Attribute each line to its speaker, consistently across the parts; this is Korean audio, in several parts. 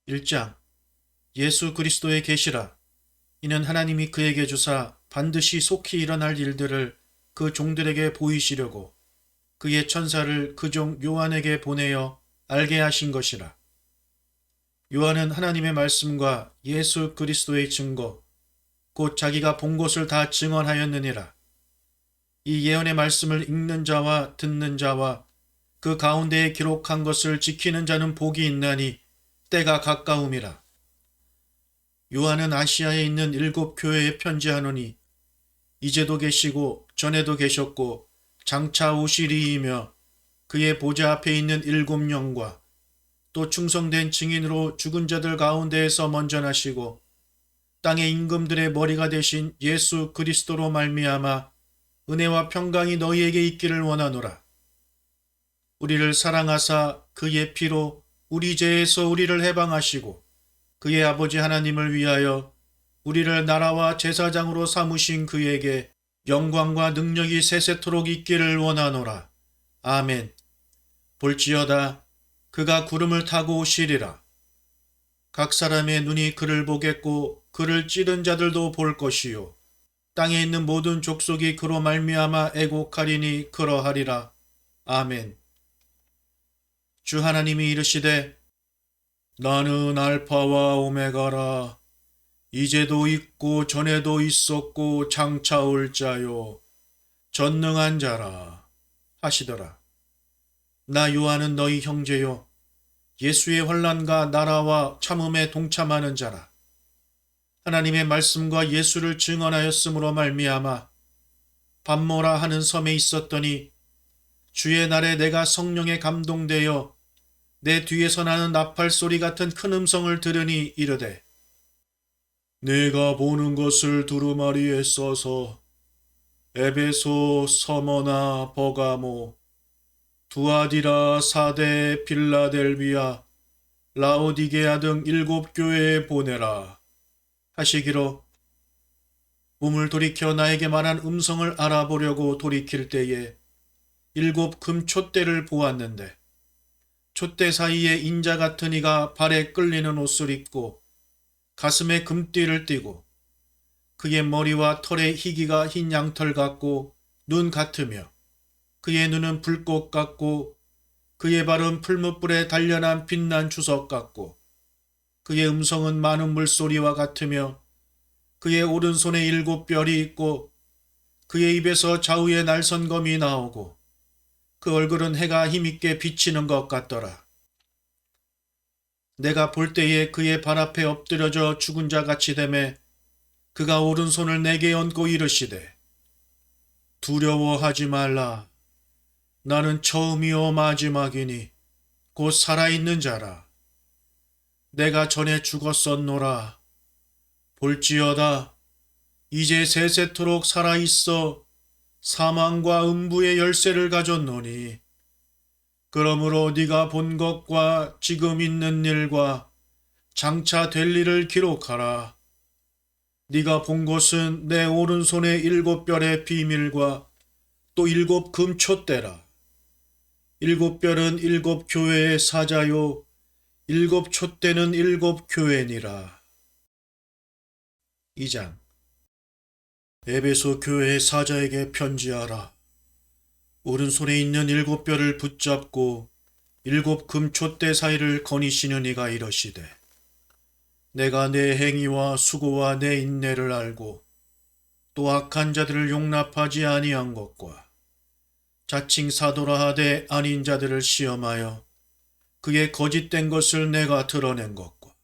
Speaker 1: 1장 예수 그리스도의 계시라. 이는 하나님이 그에게 주사 반드시 속히 일어날 일들을 그 종들에게 보이시려고 그의 천사를 그 종 요한에게 보내어 알게 하신 것이라. 요한은 하나님의 말씀과 예수 그리스도의 증거, 곧 자기가 본 것을 다 증언하였느니라. 이 예언의 말씀을 읽는 자와 듣는 자와 그 가운데에 기록한 것을 지키는 자는 복이 있나니 때가 가까움이라. 요한은 아시아에 있는 7교회에 편지하노니 이제도 계시고 전에도 계셨고 장차 오시리이며 그의 보좌 앞에 있는 7영과 또 충성된 증인으로 죽은 자들 가운데에서 먼저 나시고 땅의 임금들의 머리가 되신 예수 그리스도로 말미암아 은혜와 평강이 너희에게 있기를 원하노라. 우리를 사랑하사 그의 피로 우리 죄에서 우리를 해방하시고 그의 아버지 하나님을 위하여 우리를 나라와 제사장으로 삼으신 그에게 영광과 능력이 세세토록 있기를 원하노라. 아멘. 볼지어다 그가 구름을 타고 오시리라. 각 사람의 눈이 그를 보겠고 그를 찌른 자들도 볼 것이요 땅에 있는 모든 족속이 그로 말미암아 애곡하리니 그러하리라. 아멘. 주 하나님이 이르시되 나는 알파와 오메가라. 이제도 있고 전에도 있었고 장차 올 자요 전능한 자라 하시더라. 나 요한은 너희 형제요 예수의 환난과 나라와 참음에 동참하는 자라. 하나님의 말씀과 예수를 증언하였으므로 말미암아 밤모라 하는 섬에 있었더니 주의 날에 내가 성령에 감동되어 내 뒤에서 나는 나팔 소리 같은 큰 음성을 들으니 이르되 내가 보는 것을 두루마리에 써서 에베소, 서머나, 버가모, 두아디라, 사데, 빌라델비아, 라오디게아 등 7교회에 보내라 하시기로 몸을 돌이켜 나에게 말한 음성을 알아보려고 돌이킬 때에 7 금촛대를 보았는데 촛대 사이에 인자 같은 이가 발에 끌리는 옷을 입고 가슴에 금띠를 띠고 그의 머리와 털의 희기가 흰 양털 같고 눈 같으며 그의 눈은 불꽃 같고 그의 발은 풀무불에 단련한 빛난 주석 같고 그의 음성은 많은 물소리와 같으며 그의 오른손에 7뼈리 있고 그의 입에서 좌우에 날선검이 나오고 그 얼굴은 해가 힘있게 비치는 것 같더라. 내가 볼 때에 그의 발 앞에 엎드려져 죽은 자 같이 되매 그가 오른손을 내게 얹고 이르시되 두려워하지 말라. 나는 처음이요 마지막이니 곧 살아있는 자라. 내가 전에 죽었었노라. 볼지어다 이제 세세토록 살아있어 사망과 음부의 열쇠를 가졌노니 그러므로 네가 본 것과 지금 있는 일과 장차 될 일을 기록하라. 네가 본 것은 내 오른손의 7별의 비밀과 또 7 금촛대라. 7별은 7교회의 사자요 7 촛대는 7 교회니라. 2장 에베소 교회의 사자에게 편지하라. 오른손에 있는 7별을 붙잡고 7 금촛대 사이를 거니시는 이가 이러시되 내가 내 행위와 수고와 내 인내를 알고 또 악한 자들을 용납하지 아니한 것과 자칭 사도라 하되 아닌 자들을 시험하여 그의 거짓된 것을 내가 드러낸 것과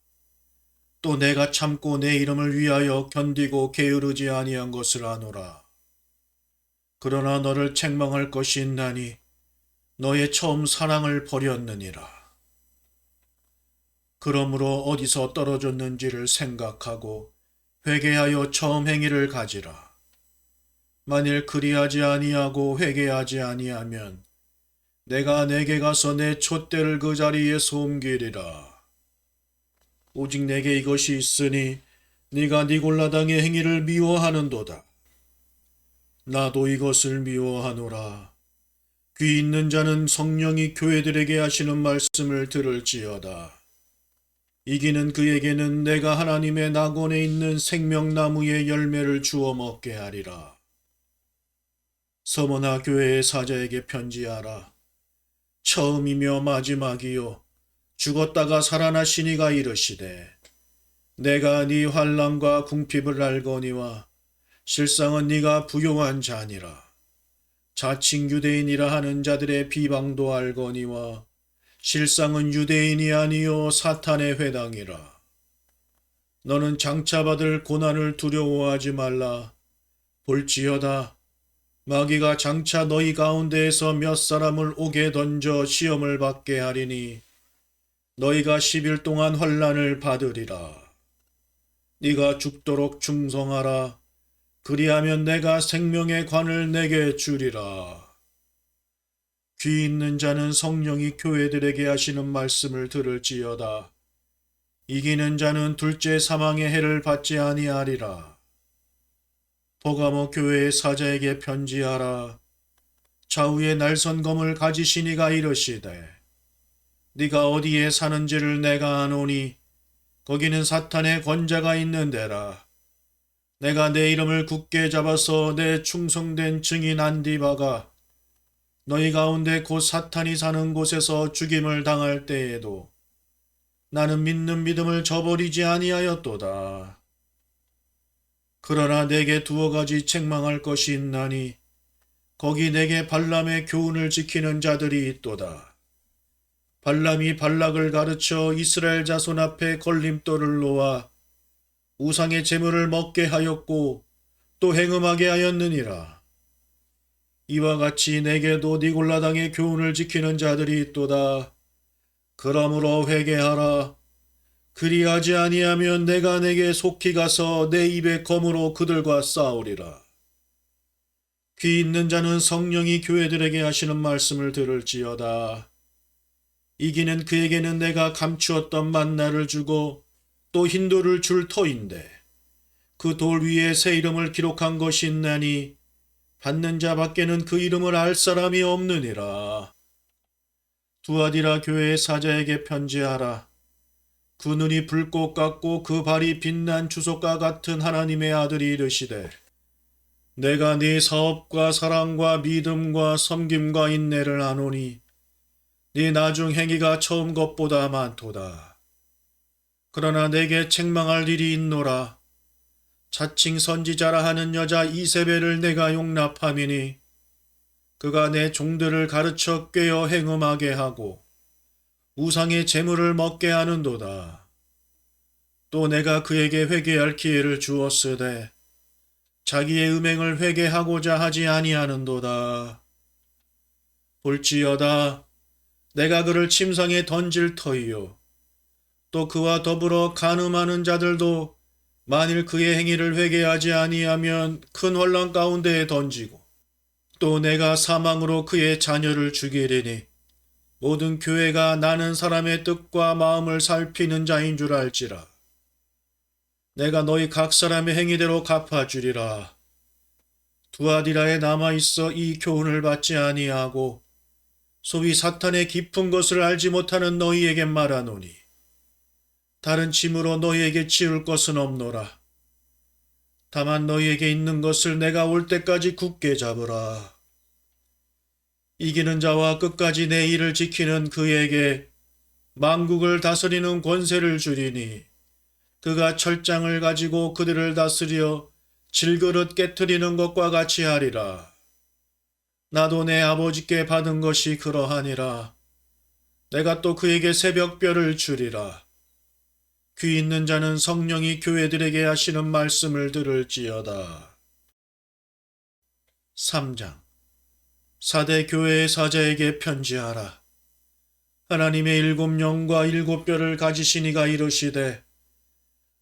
Speaker 1: 또 내가 참고 내 이름을 위하여 견디고 게으르지 아니한 것을 아노라. 그러나 너를 책망할 것이 있나니 너의 처음 사랑을 버렸느니라. 그러므로 어디서 떨어졌는지를 생각하고 회개하여 처음 행위를 가지라. 만일 그리하지 아니하고 회개하지 아니하면 내가 내게 가서 내 촛대를 그 자리에서 옮기리라. 오직 내게 이것이 있으니 네가 니골라당의 행위를 미워하는도다. 나도 이것을 미워하노라. 귀 있는 자는 성령이 교회들에게 하시는 말씀을 들을지어다. 이기는 그에게는 내가 하나님의 낙원에 있는 생명나무의 열매를 주어 먹게 하리라. 서머나 교회의 사자에게 편지하라. 처음이며 마지막이요 죽었다가 살아나시니가 이르시되 내가 네 환난과 궁핍을 알거니와 실상은 네가 부요한 자니라. 자칭 유대인이라 하는 자들의 비방도 알거니와 실상은 유대인이 아니요 사탄의 회당이라. 너는 장차 받을 고난을 두려워하지 말라. 볼지어다 마귀가 장차 너희 가운데에서 몇 사람을 옥에 던져 시험을 받게 하리니 너희가 10일 동안 환난을 받으리라. 네가 죽도록 충성하라. 그리하면 내가 생명의 관을 내게 주리라. 귀 있는 자는 성령이 교회들에게 하시는 말씀을 들을지어다. 이기는 자는 둘째 사망의 해를 받지 아니하리라. 버가모 교회의 사자에게 편지하라. 좌우에 날선 검을 가지시니가 이르시되 네가 어디에 사는지를 내가 아노니 거기는 사탄의 권자가 있는 데라. 내가 내 이름을 굳게 잡아서 내 충성된 증인 안디바가 너희 가운데 곧 사탄이 사는 곳에서 죽임을 당할 때에도 나는 믿는 믿음을 저버리지 아니하였도다. 그러나 내게 두어 가지 책망할 것이 있나니 거기 내게 발람의 교훈을 지키는 자들이 있도다. 발람이 발락을 가르쳐 이스라엘 자손 앞에 걸림돌을 놓아 우상의 제물을 먹게 하였고 또 행음하게 하였느니라. 이와 같이 내게도 니골라당의 교훈을 지키는 자들이 있도다. 그러므로 회개하라. 그리하지 아니하면 내가 내게 속히 가서 내 입의 검으로 그들과 싸우리라. 귀 있는 자는 성령이 교회들에게 하시는 말씀을 들을지어다. 이기는 그에게는 내가 감추었던 만나를 주고 또 흰돌을 줄 터인데 그 돌 위에 새 이름을 기록한 것이 있나니 받는 자 밖에는 그 이름을 알 사람이 없느니라. 두아디라 교회의 사자에게 편지하라. 그 눈이 불꽃 같고 그 발이 빛난 주석과 같은 하나님의 아들이 이르시되 내가 네 사업과 사랑과 믿음과 섬김과 인내를 아노니 네 나중 행위가 처음 것보다 많도다. 그러나 내게 책망할 일이 있노라. 자칭 선지자라 하는 여자 이세벨을 내가 용납함이니 그가 내 종들을 가르쳐 꾀어 행음하게 하고 우상의 재물을 먹게 하는도다. 또 내가 그에게 회개할 기회를 주었으되 자기의 음행을 회개하고자 하지 아니하는도다. 볼지어다 내가 그를 침상에 던질 터이요 또 그와 더불어 간음하는 자들도 만일 그의 행위를 회개하지 아니하면 큰 혼란 가운데에 던지고 또 내가 사망으로 그의 자녀를 죽이리니 모든 교회가 나는 사람의 뜻과 마음을 살피는 자인 줄 알지라. 내가 너희 각 사람의 행위대로 갚아주리라. 두아디라에 남아있어 이 교훈을 받지 아니하고 소위 사탄의 깊은 것을 알지 못하는 너희에게 말하노니 다른 짐으로 너희에게 지울 것은 없노라. 다만 너희에게 있는 것을 내가 올 때까지 굳게 잡으라. 이기는 자와 끝까지 내 일을 지키는 그에게 만국을 다스리는 권세를 주리니 그가 철장을 가지고 그들을 다스려 질그릇 깨트리는 것과 같이 하리라. 나도 내 아버지께 받은 것이 그러하니라. 내가 또 그에게 새벽별을 주리라. 귀 있는 자는 성령이 교회들에게 하시는 말씀을 들을지어다. 3장 사대 교회의 사자에게 편지하라. 하나님의 7영과 7뼈를 가지시니가 이르시되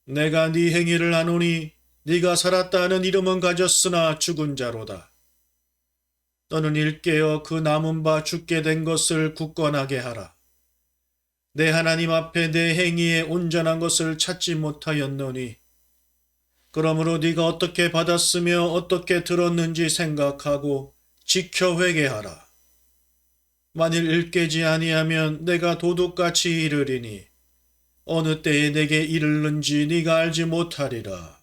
Speaker 1: 내가 네 행위를 아노니 네가 살았다 하는 이름은 가졌으나 죽은 자로다. 너는 일깨어 그 남은 바 죽게 된 것을 굳건하게 하라. 내 하나님 앞에 내 행위에 온전한 것을 찾지 못하였노니 그러므로 네가 어떻게 받았으며 어떻게 들었는지 생각하고 지켜 회개하라. 만일 일깨지 아니하면 내가 도둑같이 이르리니 어느 때에 내게 이르는지 네가 알지 못하리라.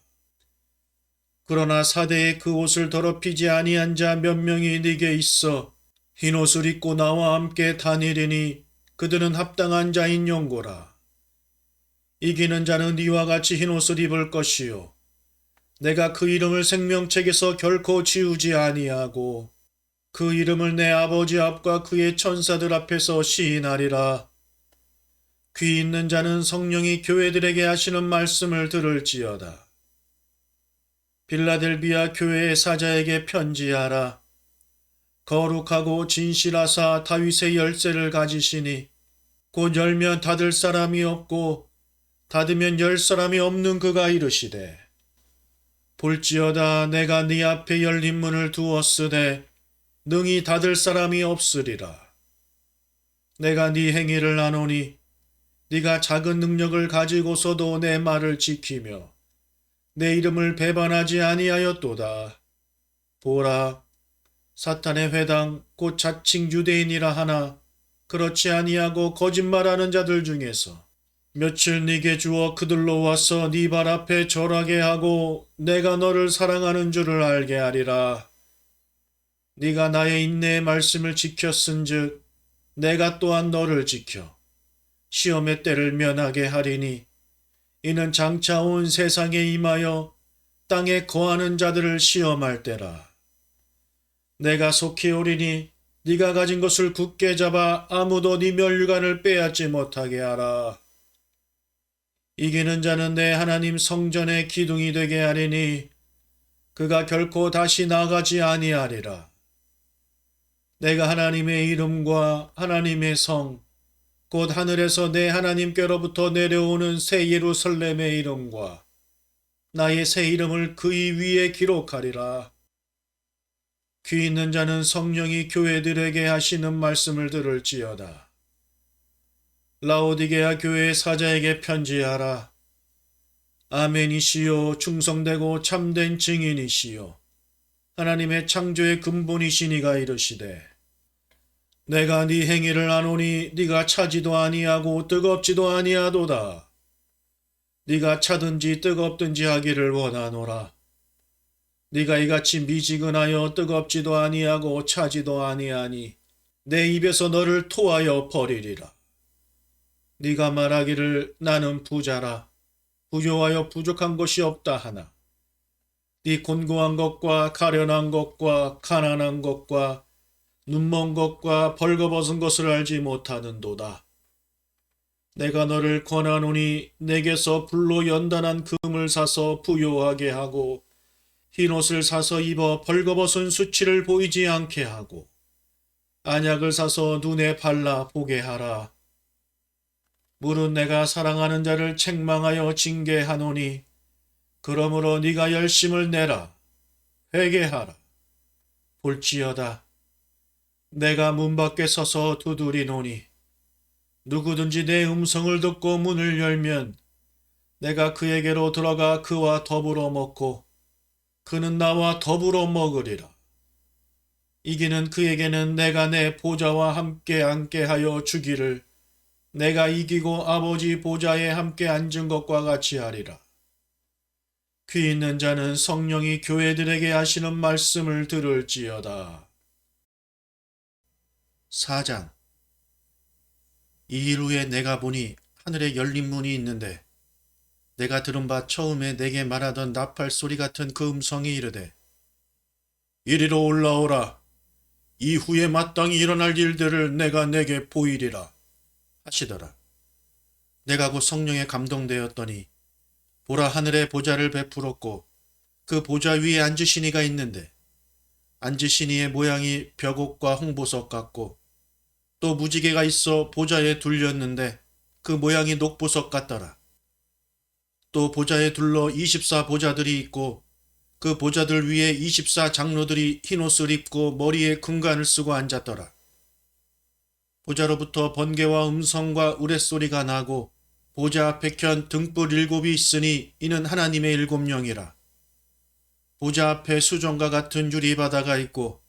Speaker 1: 그러나 사대에 그 옷을 더럽히지 아니한 자 몇 명이 네게 있어 흰 옷을 입고 나와 함께 다니리니 그들은 합당한 자인 용고라. 이기는 자는 네와 같이 흰 옷을 입을 것이요 내가 그 이름을 생명책에서 결코 지우지 아니하고 그 이름을 내 아버지 앞과 그의 천사들 앞에서 시인하리라. 귀 있는 자는 성령이 교회들에게 하시는 말씀을 들을지어다. 빌라델비아 교회의 사자에게 편지하라. 거룩하고 진실하사 다윗의 열쇠를 가지시니 곧 열면 닫을 사람이 없고 닫으면 열 사람이 없는 그가 이르시되 볼지어다 내가 네 앞에 열린 문을 두었으되 능히 닫을 사람이 없으리라. 내가 네 행위를 아노니 네가 작은 능력을 가지고서도 내 말을 지키며 내 이름을 배반하지 아니하였도다. 보라, 사탄의 회당 곧 자칭 유대인이라 하나 그렇지 아니하고 거짓말하는 자들 중에서 며칠 네게 주어 그들로 와서 네 발 앞에 절하게 하고 내가 너를 사랑하는 줄을 알게 하리라. 네가 나의 인내의 말씀을 지켰은즉 내가 또한 너를 지켜 시험의 때를 면하게 하리니 이는 장차 온 세상에 임하여 땅에 거하는 자들을 시험할 때라. 내가 속히 오리니 네가 가진 것을 굳게 잡아 아무도 네 멸류관을 빼앗지 못하게 하라. 이기는 자는 내 하나님 성전의 기둥이 되게 하리니 그가 결코 다시 나가지 아니하리라. 내가 하나님의 이름과 하나님의 성, 곧 하늘에서 내 하나님께로부터 내려오는 새 예루살렘의 이름과 나의 새 이름을 그의 위에 기록하리라. 귀 있는 자는 성령이 교회들에게 하시는 말씀을 들을지어다. 라오디게아 교회의 사자에게 편지하라. 아멘이시요 충성되고 참된 증인이시요 하나님의 창조의 근본이시니가 이르시되 내가 네 행위를 아노니 네가 차지도 아니하고 뜨겁지도 아니하도다. 네가 차든지 뜨겁든지 하기를 원하노라. 네가 이같이 미지근하여 뜨겁지도 아니하고 차지도 아니하니 내 입에서 너를 토하여 버리리라. 네가 말하기를 나는 부자라 부요하여 부족한 것이 없다 하나 네 곤고한 것과 가련한 것과 가난한 것과 눈먼 것과 벌거벗은 것을 알지 못하는도다. 내가 너를 권하노니 내게서 불로 연단한 금을 사서 부요하게 하고 흰옷을 사서 입어 벌거벗은 수치를 보이지 않게 하고 안약을 사서 눈에 발라 보게 하라. 물은 내가 사랑하는 자를 책망하여 징계하노니 그러므로 네가 열심을 내라. 회개하라. 볼지어다. 내가 문 밖에 서서 두드리노니 누구든지 내 음성을 듣고 문을 열면 내가 그에게로 들어가 그와 더불어 먹고 그는 나와 더불어 먹으리라. 이기는 그에게는 내가 내 보좌와 함께 앉게 하여 주기를 내가 이기고 아버지 보좌에 함께 앉은 것과 같이 하리라. 귀 있는 자는 성령이 교회들에게 하시는 말씀을 들을지어다. 4장. 이 일 후에 내가 보니 하늘에 열린 문이 있는데 내가 들은 바 처음에 내게 말하던 나팔 소리 같은 그 음성이 이르되 이리로 올라오라. 이후에 마땅히 일어날 일들을 내가 내게 보이리라 하시더라. 내가 곧 성령에 감동되었더니 보라 하늘에 보좌를 베풀었고 그 보좌 위에 앉으신 이가 있는데 앉으신 이의 모양이 벽옥과 홍보석 같고 또 무지개가 있어 보좌에 둘렸는데 그 모양이 녹보석 같더라. 또 보좌에 둘러 24 보좌들이 있고 그 보좌들 위에 24 장로들이 흰옷을 입고 머리에 금관을 쓰고 앉았더라. 보좌로부터 번개와 음성과 우레소리가 나고 보좌 앞에 켠 등불 7이 있으니 이는 하나님의 7영이라. 보좌 앞에 수정과 같은 유리바다가 있고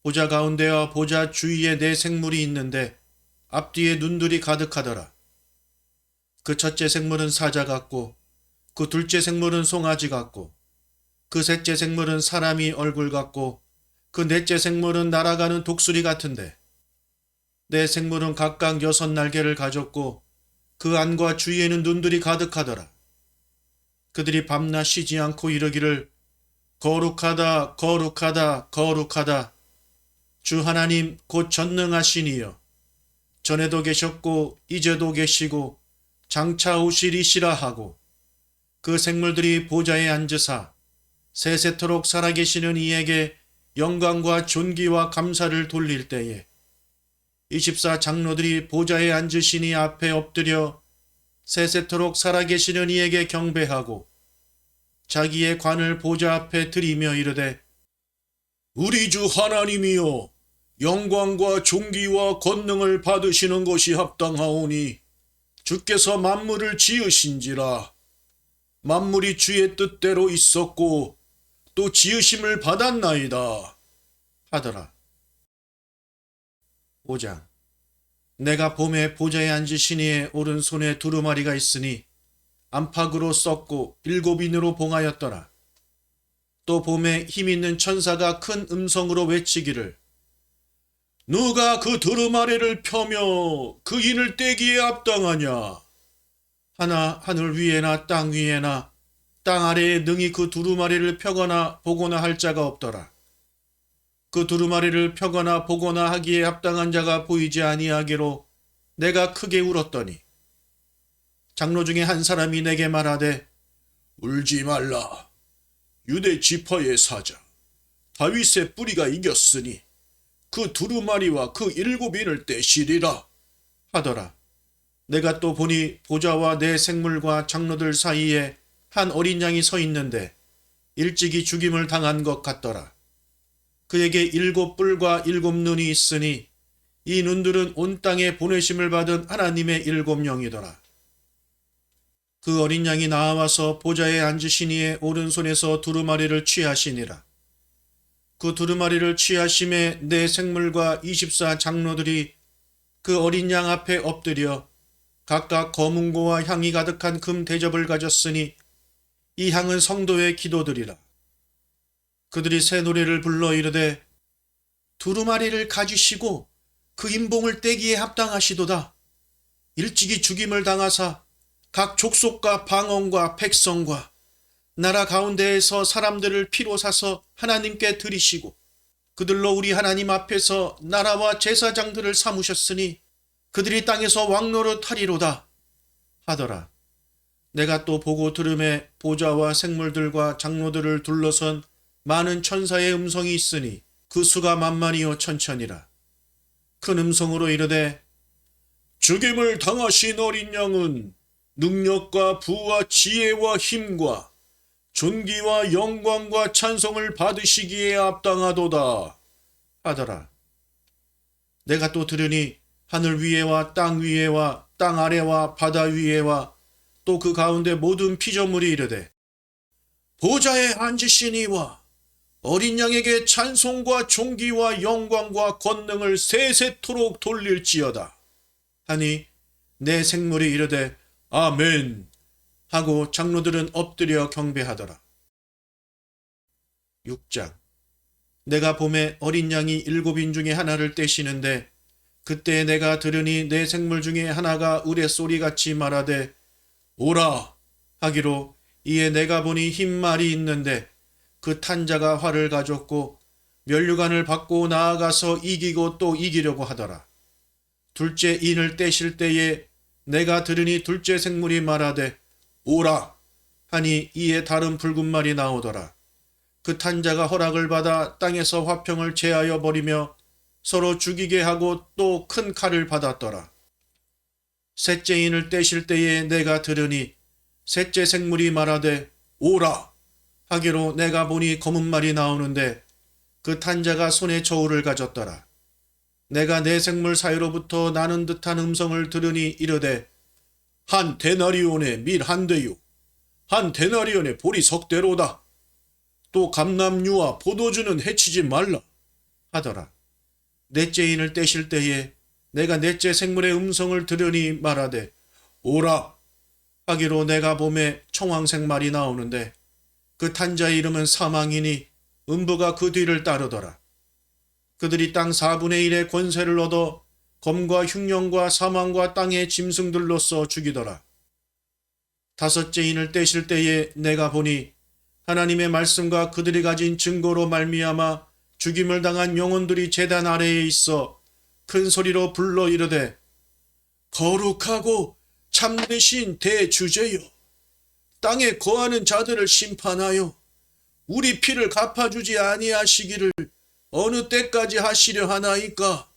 Speaker 1: 보좌 가운데와 보좌 주위에 4 생물이 있는데 앞뒤에 눈들이 가득하더라. 그 첫째 생물은 사자 같고 그 둘째 생물은 송아지 같고 그 셋째 생물은 사람이 얼굴 같고 그 넷째 생물은 날아가는 독수리 같은데 네 생물은 각각 6날개를 가졌고 그 안과 주위에는 눈들이 가득하더라. 그들이 밤낮 쉬지 않고 이르기를 거룩하다 거룩하다 거룩하다 주 하나님 곧 전능하시니여 전에도 계셨고 이제도 계시고 장차 오시리시라 하고 그 생물들이 보좌에 앉으사 세세토록 살아계시는 이에게 영광과 존귀와 감사를 돌릴 때에 24 장로들이 보좌에 앉으시니 앞에 엎드려 세세토록 살아계시는 이에게 경배하고 자기의 관을 보좌 앞에 들이며 이르되 우리 주 하나님이여 영광과 존귀와 권능을 받으시는 것이 합당하오니 주께서 만물을 지으신지라 만물이 주의 뜻대로 있었고 또 지으심을 받았나이다 하더라. 5장 내가 봄에 보좌에 앉으신 이의 오른손에 두루마리가 있으니 안팎으로 썼고 7인으로 봉하였더라. 또 봄에 힘있는 천사가 큰 음성으로 외치기를 누가 그 두루마리를 펴며 그 인을 떼기에 합당하냐 하나 하늘 위에나 땅 위에나 땅 아래에 능히 그 두루마리를 펴거나 보거나 할 자가 없더라. 그 두루마리를 펴거나 보거나 하기에 합당한 자가 보이지 아니하기로 내가 크게 울었더니 장로 중에 한 사람이 내게 말하되 울지 말라. 유대 지파의 사자 다윗의 뿌리가 이겼으니 그 두루마리와 그 7인을 떼시리라 하더라. 내가 또 보니 보좌와 네 생물과 장로들 사이에 한 어린 양이 서 있는데 일찍이 죽임을 당한 것 같더라. 그에게 7뿔과 7눈이 있으니 이 눈들은 온 땅에 보내심을 받은 하나님의 7영이더라. 그 어린 양이 나와서 보좌에 앉으신 이의 오른손에서 두루마리를 취하시니라. 그 두루마리를 취하심에 네 생물과 24 장로들이 그 어린 양 앞에 엎드려 각각 검은고와 향이 가득한 금 대접을 가졌으니 이 향은 성도의 기도들이라. 그들이 새 노래를 불러 이르되 두루마리를 가지시고 그 인봉을 떼기에 합당하시도다. 일찍이 죽임을 당하사 각 족속과 방언과 백성과 나라 가운데에서 사람들을 피로 사서 하나님께 드리시고 그들로 우리 하나님 앞에서 나라와 제사장들을 삼으셨으니 그들이 땅에서 왕노릇 하리로다 하더라. 내가 또 보고 들음에 보좌와 생물들과 장로들을 둘러선 많은 천사의 음성이 있으니 그 수가 만만이요 천천이라. 큰 음성으로 이르되 죽임을 당하신 어린 양은 능력과 부와 지혜와 힘과 존귀와 영광과 찬송을 받으시기에 합당하도다 하더라. 내가 또 들으니 하늘 위에와 땅 위에와 땅 아래와 바다 위에와 또 그 가운데 모든 피조물이 이르되 보좌에 앉으신 이와 어린 양에게 찬송과 존귀와 영광과 권능을 세세토록 돌릴지어다 하니 내 생물이 이르되 아멘 하고 장로들은 엎드려 경배하더라. 6장 내가 봄에 어린 양이 7인 중에 하나를 떼시는데 그때 내가 들으니 내 생물 중에 하나가 우레소리같이 말하되 오라 하기로 이에 내가 보니 흰 말이 있는데 그 탄자가 활을 가졌고 면류관을 받고 나아가서 이기고 또 이기려고 하더라. 둘째 인을 떼실 때에 내가 들으니 둘째 생물이 말하되 오라 하니 이에 다른 붉은 말이 나오더라. 그 탄자가 허락을 받아 땅에서 화평을 제하여 버리며 서로 죽이게 하고 또 큰 칼을 받았더라. 셋째 인을 떼실 때에 내가 들으니 셋째 생물이 말하되 오라 하기로 내가 보니 검은 말이 나오는데 그 탄자가 손에 저울을 가졌더라. 내가 내 생물 사이로부터 나는 듯한 음성을 들으니 이르되 한 데나리온의 밀 한 대요 한 데나리온의 보리 석 대로다. 또 감람류와 포도주는 해치지 말라 하더라. 넷째 인을 떼실 때에 내가 넷째 생물의 음성을 들으니 말하되 오라 하기로 내가 봄에 청황색 말이 나오는데 그 탄 자의 이름은 사망이니 음부가 그 뒤를 따르더라. 그들이 땅 4분의 1의 권세를 얻어 검과 흉령과 사망과 땅의 짐승들로서 죽이더라. 다섯째 인을 떼실 때에 내가 보니 하나님의 말씀과 그들이 가진 증거로 말미암아 죽임을 당한 영혼들이 제단 아래에 있어 큰 소리로 불러 이르되 거룩하고 참되신 대주제여, 땅에 거하는 자들을 심판하여 우리 피를 갚아주지 아니하시기를 어느 때까지 하시려 하나이까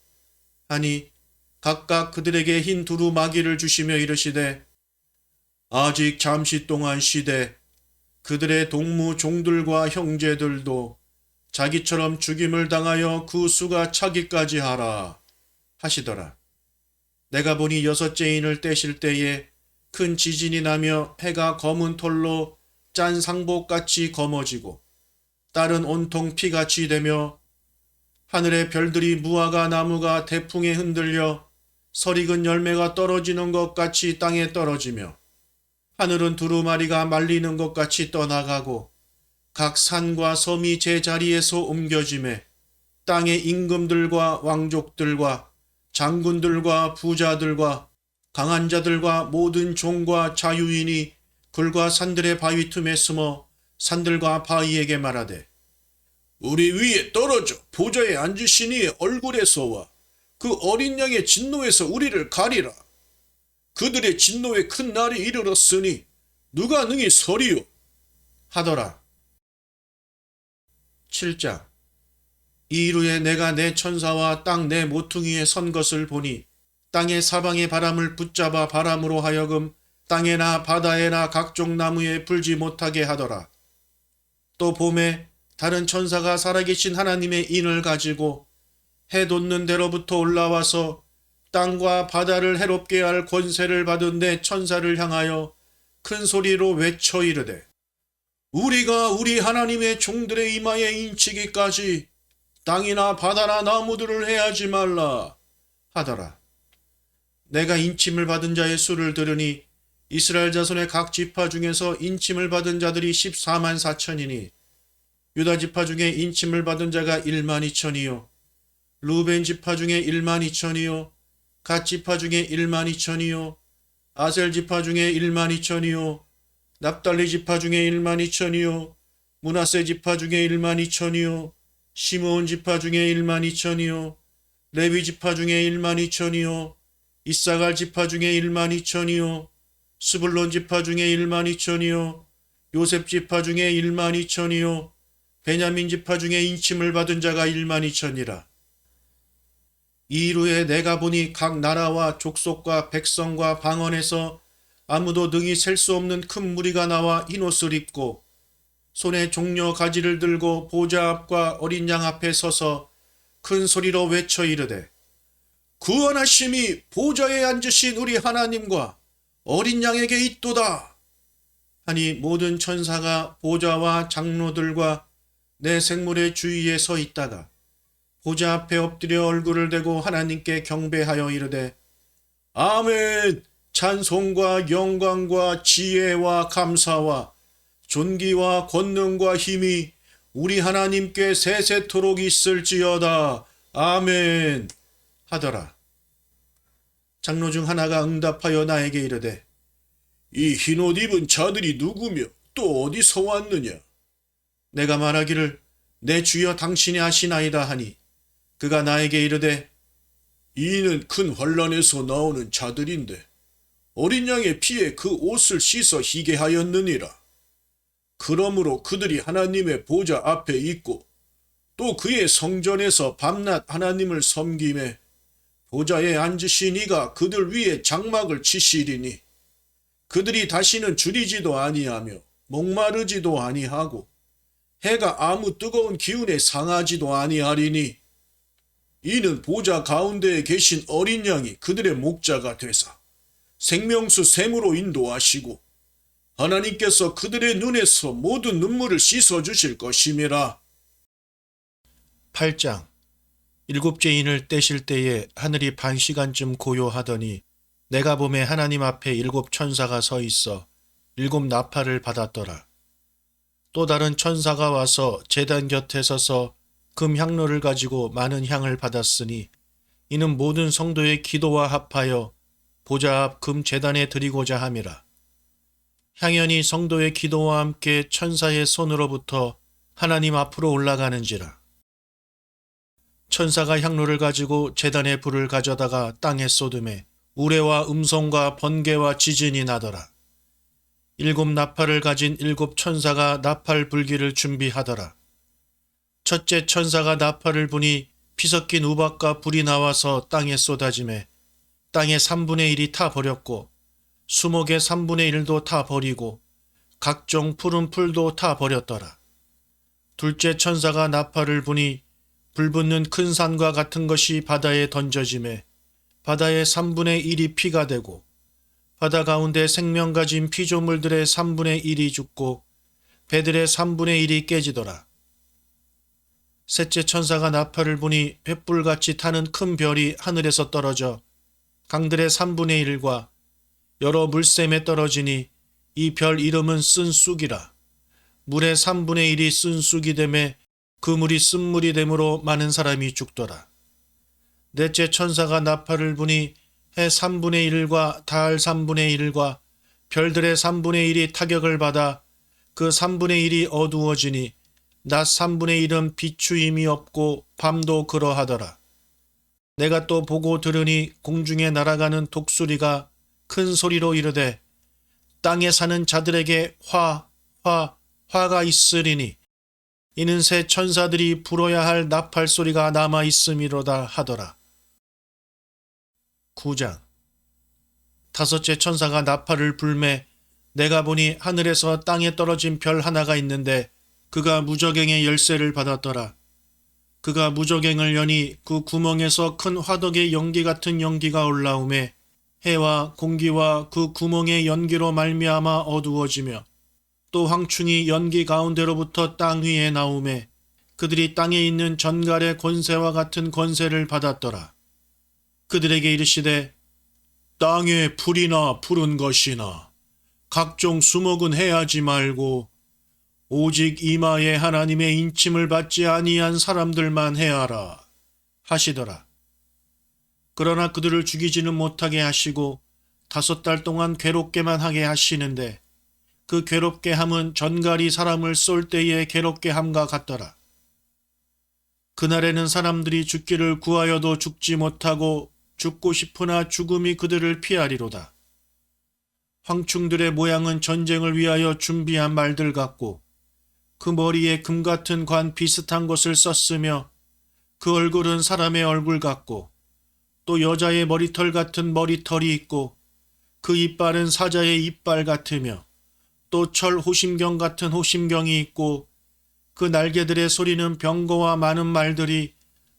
Speaker 1: 하니 각각 그들에게 흰 두루마기를 주시며 이르시되 아직 잠시 동안 쉬되 그들의 동무 종들과 형제들도 자기처럼 죽임을 당하여 그 수가 차기까지 하라 하시더라. 내가 보니 여섯째 인을 떼실 때에 큰 지진이 나며 해가 검은 털로 짠 상복같이 검어지고 딸은 온통 피같이 되며 하늘의 별들이 무화과 나무가 대풍에 흔들려 설익은 열매가 떨어지는 것 같이 땅에 떨어지며 하늘은 두루마리가 말리는 것 같이 떠나가고 각 산과 섬이 제 자리에서 옮겨지매 땅의 임금들과 왕족들과 장군들과 부자들과 강한 자들과 모든 종과 자유인이 글과 산들의 바위 틈에 숨어 산들과 바위에게 말하되 우리 위에 떨어져 보좌에 앉으신 이의 얼굴에서와 그 어린 양의 진노에서 우리를 가리라. 그들의 진노의 큰 날이 이르렀으니 누가 능히 서리요? 하더라. 7장. 이루에 내가 내 천사와 땅 내 모퉁이에 선 것을 보니 땅의 사방의 바람을 붙잡아 바람으로 하여금 땅에나 바다에나 각종 나무에 불지 못하게 하더라. 또 봄에 다른 천사가 살아계신 하나님의 인을 가지고 해 돋는 데로부터 올라와서 땅과 바다를 해롭게 할 권세를 받은 내 천사를 향하여 큰 소리로 외쳐 이르되 우리가 우리 하나님의 종들의 이마에 인치기까지 땅이나 바다나 나무들을 해하지 말라 하더라. 내가 인침을 받은 자의 수를 들으니 이스라엘 자손의 각 지파 중에서 인침을 받은 자들이 14만 4천이니 유다 지파 중에 인침을 받은 자가 1만 2천이요 루벤 지파 중에 1만 2천이요 갓 지파 중에 1만 2천이요 아셀 지파 중에 1만 2천이요 납달리 지파 중에 1만 2천이요 므낫세 지파 중에 1만 2천이요 시므온 지파 중에 1만 2천이요 레위 지파 중에 1만 2천이요 이사갈 지파 중에 1만 2천이요 스불론 지파 중에 1만 2천이요 요셉 지파 중에 1만 2천이요 베냐민 지파 중에 인침을 받은 자가 1만 2천이라. 이루에 내가 보니 각 나라와 족속과 백성과 방언에서 아무도 능히 셀 수 없는 큰 무리가 나와 흰옷을 입고 손에 종려 가지를 들고 보좌 앞과 어린 양 앞에 서서 큰 소리로 외쳐 이르되 구원하심이 보좌에 앉으신 우리 하나님과 어린 양에게 있도다 하니 모든 천사가 보좌와 장로들과 내 생물의 주위에 서 있다가 보좌 앞에 엎드려 얼굴을 대고 하나님께 경배하여 이르되 아멘. 찬송과 영광과 지혜와 감사와 존귀와 권능과 힘이 우리 하나님께 세세토록 있을지어다. 아멘 하더라. 장로 중 하나가 응답하여 나에게 이르되 이 흰옷 입은 자들이 누구며 또 어디서 왔느냐? 내가 말하기를 내 주여 당신이 아시나이다 하니 그가 나에게 이르되 이는 큰 환란에서 나오는 자들인데 어린 양의 피에 그 옷을 씻어 희게 하였느니라. 그러므로 그들이 하나님의 보좌 앞에 있고 또 그의 성전에서 밤낮 하나님을 섬김에 보좌에 앉으신 이가 그들 위에 장막을 치시리니 그들이 다시는 줄이지도 아니하며 목마르지도 아니하고 해가 아무 뜨거운 기운에 상하지도 아니하리니 이는 보좌 가운데에 계신 어린 양이 그들의 목자가 되사 생명수 샘으로 인도하시고 하나님께서 그들의 눈에서 모든 눈물을 씻어주실 것임이라. 8장. 일곱째 인을 떼실 때에 하늘이 반시간쯤 고요하더니 내가 보매 하나님 앞에 7 천사가 서 있어 7 나팔을 받았더라. 또 다른 천사가 와서 제단 곁에 서서 금 향로를 가지고 많은 향을 받았으니 이는 모든 성도의 기도와 합하여 보좌 앞 금 제단에 드리고자 함이라. 향연이 성도의 기도와 함께 천사의 손으로부터 하나님 앞으로 올라가는지라. 천사가 향로를 가지고 제단의 불을 가져다가 땅에 쏟음에 우레와 음성과 번개와 지진이 나더라. 7 나팔을 가진 7 천사가 나팔 불기를 준비하더라. 첫째 천사가 나팔을 부니 피 섞인 우박과 불이 나와서 땅에 쏟아지매 땅의 3분의 1이 타버렸고 수목의 3분의 1도 타버리고 각종 푸른 풀도 타버렸더라. 둘째 천사가 나팔을 부니 불붙는 큰 산과 같은 것이 바다에 던져지매 바다의 3분의 1이 피가 되고 바다 가운데 생명 가진 피조물들의 3분의 1이 죽고 배들의 3분의 1이 깨지더라. 셋째 천사가 나팔을 부니 횃불같이 타는 큰 별이 하늘에서 떨어져 강들의 3분의 1과 여러 물샘에 떨어지니 이 별 이름은 쓴 쑥이라. 물의 3분의 1이 쓴 쑥이 되매 그 물이 쓴물이 되므로 많은 사람이 죽더라. 넷째 천사가 나팔을 부니 해 3분의 1과 달 3분의 1과 별들의 3분의 1이 타격을 받아 그 3분의 1이 어두워지니 낮 3분의 1은 비추임이 없고 밤도 그러하더라. 내가 또 보고 들으니 공중에 날아가는 독수리가 큰 소리로 이르되 땅에 사는 자들에게 화가 있으리니 이는 새 천사들이 불어야 할 나팔 소리가 남아 있음이로다 하더라. 9장. 다섯째 천사가 나팔을 불매 내가 보니 하늘에서 땅에 떨어진 별 하나가 있는데 그가 무저갱의 열쇠를 받았더라. 그가 무저갱을 여니 그 구멍에서 큰 화덕의 연기 같은 연기가 올라오매 해와 공기와 그 구멍의 연기로 말미암아 어두워지며 또 황충이 연기 가운데로부터 땅 위에 나오매 그들이 땅에 있는 전갈의 권세와 같은 권세를 받았더라. 그들에게 이르시되 땅에 풀이나 푸른 것이나 각종 수목은 해하지 말고 오직 이마에 하나님의 인침을 받지 아니한 사람들만 해하라 하시더라. 그러나 그들을 죽이지는 못하게 하시고 5달 동안 괴롭게만 하게 하시는데 그 괴롭게 함은 전갈이 사람을 쏠 때의 괴롭게 함과 같더라. 그날에는 사람들이 죽기를 구하여도 죽지 못하고 죽고 싶으나 죽음이 그들을 피하리로다. 황충들의 모양은 전쟁을 위하여 준비한 말들 같고 그 머리에 금 같은 관 비슷한 것을 썼으며 그 얼굴은 사람의 얼굴 같고 또 여자의 머리털 같은 머리털이 있고 그 이빨은 사자의 이빨 같으며 또 철 호심경 같은 호심경이 있고 그 날개들의 소리는 병거와 많은 말들이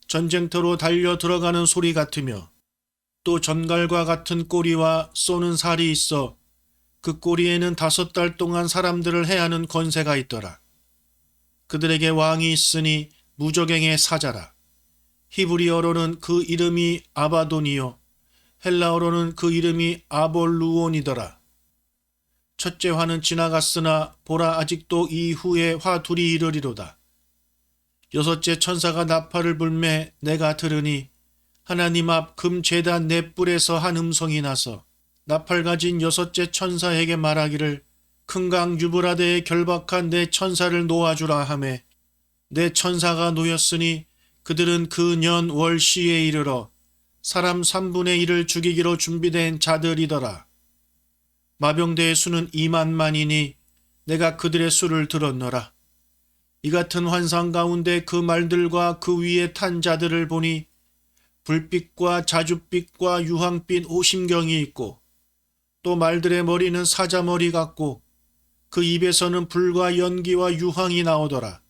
Speaker 1: 전쟁터로 달려 들어가는 소리 같으며 또 전갈과 같은 꼬리와 쏘는 살이 있어 그 꼬리에는 5달 동안 사람들을 해하는 권세가 있더라. 그들에게 왕이 있으니 무저갱의 사자라. 히브리어로는 그 이름이 아바돈이요 헬라어로는 그 이름이 아볼루온이더라. 첫째 화는 지나갔으나 보라 아직도 이 후에 화 둘이 이르리로다. 여섯째 천사가 나팔을 불매 내가 들으니 하나님 앞 금 제단 넷불에서 한 음성이 나서 나팔 가진 여섯째 천사에게 말하기를 큰 강 유브라데에 결박한 내 천사를 놓아주라 하매 내 천사가 놓였으니 그들은 그 년 월시에 이르러 사람 3분의 1을 죽이기로 준비된 자들이더라. 마병대의 수는 2만만이니 내가 그들의 수를 들었노라. 이 같은 환상 가운데 그 말들과 그 위에 탄 자들을 보니 불빛과 자줏빛과 유황빛 호심경이 있고 또 말들의 머리는 사자머리 같고 그 입에서는 불과 연기와 유황이 나오더라.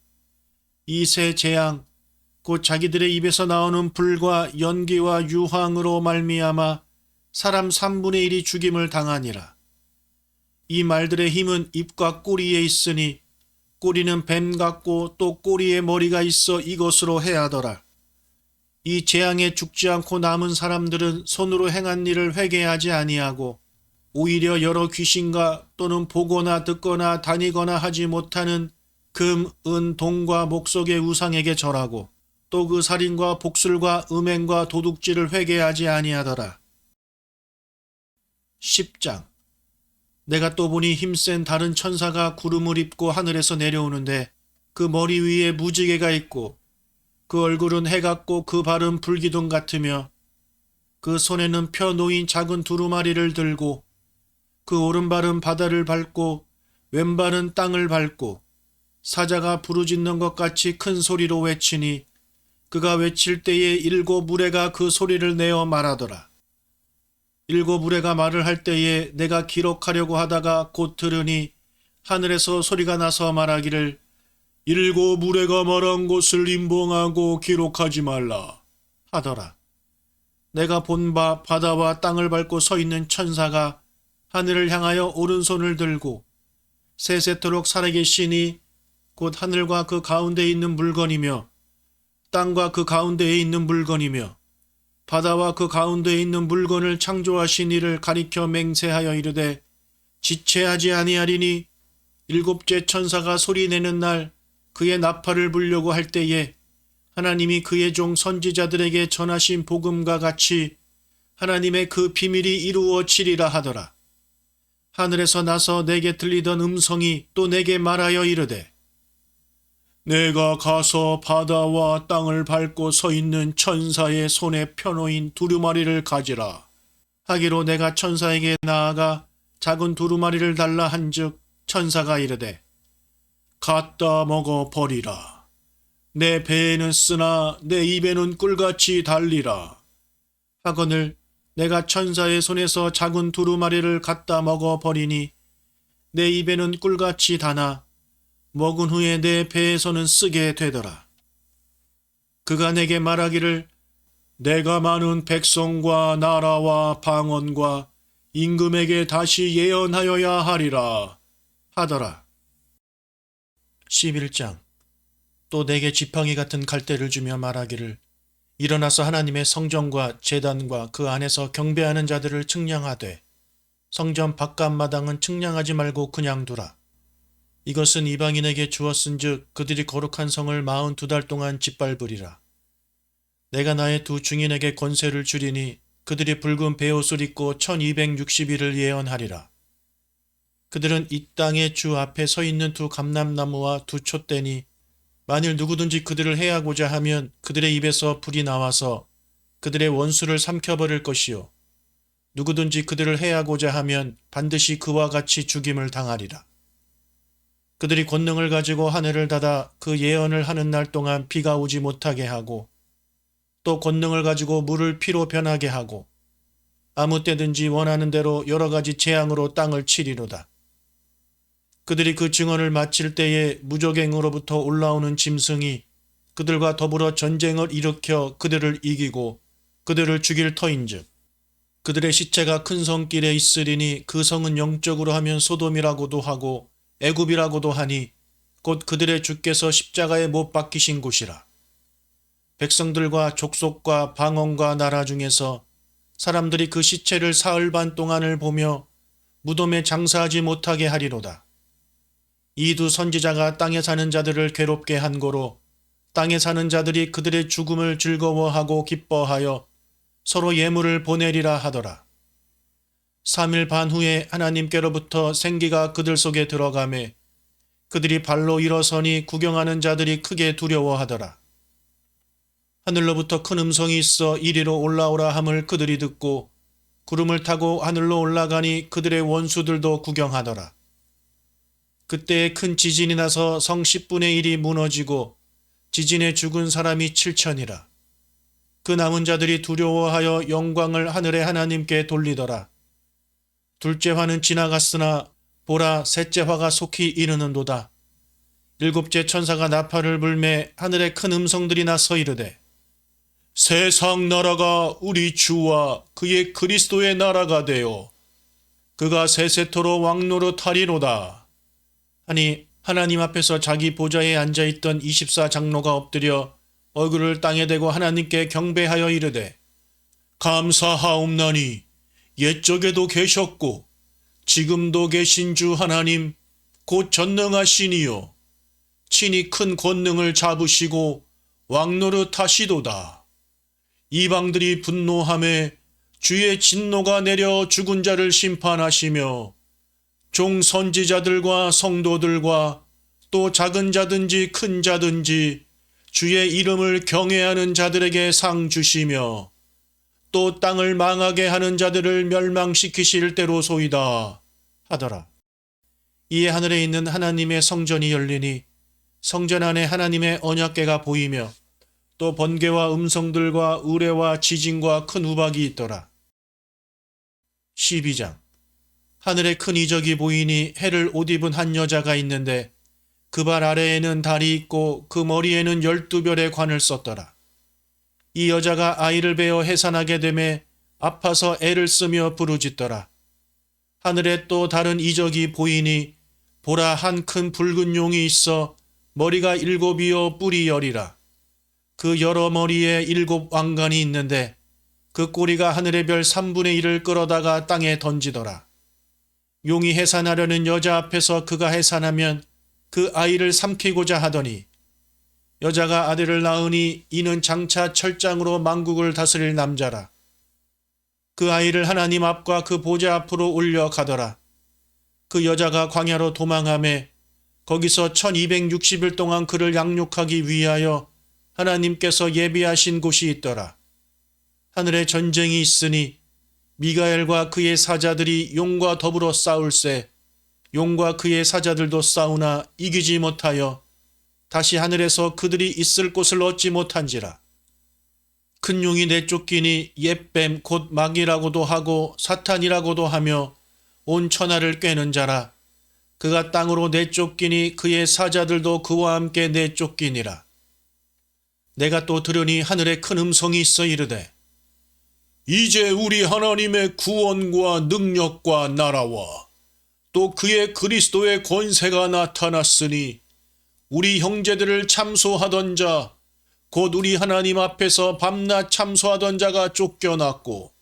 Speaker 1: 이 세 재앙 곧 자기들의 입에서 나오는 불과 연기와 유황으로 말미암아 사람 3분의 1이 죽임을 당하니라. 이 말들의 힘은 입과 꼬리에 있으니 꼬리는 뱀 같고 또 꼬리에 머리가 있어 이것으로 해하더라. 이 재앙에 죽지 않고 남은 사람들은 손으로 행한 일을 회개하지 아니하고 오히려 여러 귀신과 또는 보거나 듣거나 다니거나 하지 못하는 금, 은, 동과 목석의 우상에게 절하고 또 그 살인과 복술과 음행과 도둑질을 회개하지 아니하더라. 10장. 내가 또 보니 힘센 다른 천사가 구름을 입고 하늘에서 내려오는데 그 머리 위에 무지개가 있고 그 얼굴은 해 같고 그 발은 불기둥 같으며 그 손에는 펴 놓인 작은 두루마리를 들고 그 오른발은 바다를 밟고 왼발은 땅을 밟고 사자가 부르짖는 것 같이 큰 소리로 외치니 그가 외칠 때에 일곱 무리가 그 소리를 내어 말하더라. 일곱 무리가 말을 할 때에 내가 기록하려고 하다가 곧 들으니 하늘에서 소리가 나서 말하기를 일곱 무리가 말한 것을 임봉하고 기록하지 말라 하더라. 내가 본 바 바다와 땅을 밟고 서 있는 천사가 하늘을 향하여 오른손을 들고 세세토록 살아계시니 곧 하늘과 그 가운데에 있는 물건이며 땅과 그 가운데에 있는 물건이며 바다와 그 가운데에 있는 물건을 창조하신 이를 가리켜 맹세하여 이르되 지체하지 아니하리니 일곱째 천사가 소리내는 날 그의 나팔을 불려고 할 때에 하나님이 그의 종 선지자들에게 전하신 복음과 같이 하나님의 그 비밀이 이루어지리라 하더라. 하늘에서 나서 내게 들리던 음성이 또 내게 말하여 이르되 내가 가서 바다와 땅을 밟고 서 있는 천사의 손에 펴놓인 두루마리를 가지라 하기로 내가 천사에게 나아가 작은 두루마리를 달라 한즉 천사가 이르되 갖다 먹어 버리라. 내 배에는 쓰나 내 입에는 꿀같이 달리라 하거늘 내가 천사의 손에서 작은 두루마리를 갖다 먹어 버리니 내 입에는 꿀같이 다나 먹은 후에 내 배에서는 쓰게 되더라. 그가 내게 말하기를 내가 많은 백성과 나라와 방언과 임금에게 다시 예언하여야 하리라 하더라. 11장. 또 내게 지팡이 같은 갈대를 주며 말하기를 일어나서 하나님의 성전과 제단과 그 안에서 경배하는 자들을 측량하되 성전 바깥마당은 측량하지 말고 그냥 두라. 이것은 이방인에게 주었은즉 그들이 거룩한 성을 42달 동안 짓밟으리라. 내가 나의 두 증인에게 권세를 주리니 그들이 붉은 베옷을 입고 1260일을 예언하리라. 그들은 이 땅의 주 앞에 서 있는 두 감람나무와 두 촛대니 만일 누구든지 그들을 해하고자 하면 그들의 입에서 불이 나와서 그들의 원수를 삼켜버릴 것이요 누구든지 그들을 해하고자 하면 반드시 그와 같이 죽임을 당하리라. 그들이 권능을 가지고 하늘을 닫아 그 예언을 하는 날 동안 비가 오지 못하게 하고 또 권능을 가지고 물을 피로 변하게 하고 아무 때든지 원하는 대로 여러 가지 재앙으로 땅을 치리로다. 그들이 그 증언을 마칠 때에 무적행으로부터 올라오는 짐승이 그들과 더불어 전쟁을 일으켜 그들을 이기고 그들을 죽일 터인즉 그들의 시체가 큰 성길에 있으리니 그 성은 영적으로 하면 소돔이라고도 하고 애굽이라고도 하니 곧 그들의 주께서 십자가에 못 박히신 곳이라. 백성들과 족속과 방언과 나라 중에서 사람들이 그 시체를 사흘 반 동안을 보며 무덤에 장사하지 못하게 하리로다. 이 두 선지자가 땅에 사는 자들을 괴롭게 한 고로 땅에 사는 자들이 그들의 죽음을 즐거워하고 기뻐하여 서로 예물을 보내리라 하더라. 3일 반 후에 하나님께로부터 생기가 그들 속에 들어가매 그들이 발로 일어서니 구경하는 자들이 크게 두려워하더라. 하늘로부터 큰 음성이 있어 이리로 올라오라 함을 그들이 듣고 구름을 타고 하늘로 올라가니 그들의 원수들도 구경하더라. 그때에 큰 지진이 나서 성 10분의 1이 무너지고 지진에 죽은 사람이 7천이라. 그 남은 자들이 두려워하여 영광을 하늘의 하나님께 돌리더라. 둘째 화는 지나갔으나 보라 셋째 화가 속히 이르는도다. 일곱째 천사가 나팔을 불매 하늘에 큰 음성들이 나서 이르되 세상 나라가 우리 주와 그의 그리스도의 나라가 되어 그가 세세토록 왕노릇 하리로다. 하니 하나님 앞에서 자기 보좌에 앉아있던 24장로가 엎드려 얼굴을 땅에 대고 하나님께 경배하여 이르되 감사하옵나니 옛적에도 계셨고 지금도 계신 주 하나님 곧 전능하시니요 친히 큰 권능을 잡으시고 왕노릇 하시도다. 이방들이 분노하매 주의 진노가 내려 죽은 자를 심판하시며 종 선지자들과 성도들과 또 작은 자든지 큰 자든지 주의 이름을 경외하는 자들에게 상 주시며 또 땅을 망하게 하는 자들을 멸망시키실 때로소이다 하더라. 이에 하늘에 있는 하나님의 성전이 열리니 성전 안에 하나님의 언약궤가 보이며 또 번개와 음성들과 우레와 지진과 큰 우박이 있더라. 12장. 하늘에 큰 이적이 보이니 해를 옷 입은 한 여자가 있는데 그 발 아래에는 달이 있고 그 머리에는 12별의 관을 썼더라. 이 여자가 아이를 베어 해산하게 되매 아파서 애를 쓰며 부르짖더라. 하늘에 또 다른 이적이 보이니 보라 한 큰 붉은 용이 있어 머리가 7이요 뿔이 10이라. 그 여러 머리에 7 왕관이 있는데 그 꼬리가 하늘의 별 3분의 1을 끌어다가 땅에 던지더라. 용이 해산하려는 여자 앞에서 그가 해산하면 그 아이를 삼키고자 하더니 여자가 아들을 낳으니 이는 장차 철장으로 만국을 다스릴 남자라. 그 아이를 하나님 앞과 그 보좌 앞으로 올려가더라. 그 여자가 광야로 도망하매 거기서 1260일 동안 그를 양육하기 위하여 하나님께서 예비하신 곳이 있더라. 하늘에 전쟁이 있으니 미가엘과 그의 사자들이 용과 더불어 싸울세 용과 그의 사자들도 싸우나 이기지 못하여 다시 하늘에서 그들이 있을 곳을 얻지 못한지라. 큰 용이 내쫓기니 옛뱀 곧 마귀라고도 하고 사탄이라고도 하며 온 천하를 꿰는 자라. 그가 땅으로 내쫓기니 그의 사자들도 그와 함께 내쫓기니라. 내가 또 들으니 하늘에 큰 음성이 있어 이르되 이제 우리 하나님의 구원과 능력과 나라와 또 그의 그리스도의 권세가 나타났으니 우리 형제들을 참소하던 자 곧 우리 하나님 앞에서 밤낮 참소하던 자가 쫓겨났고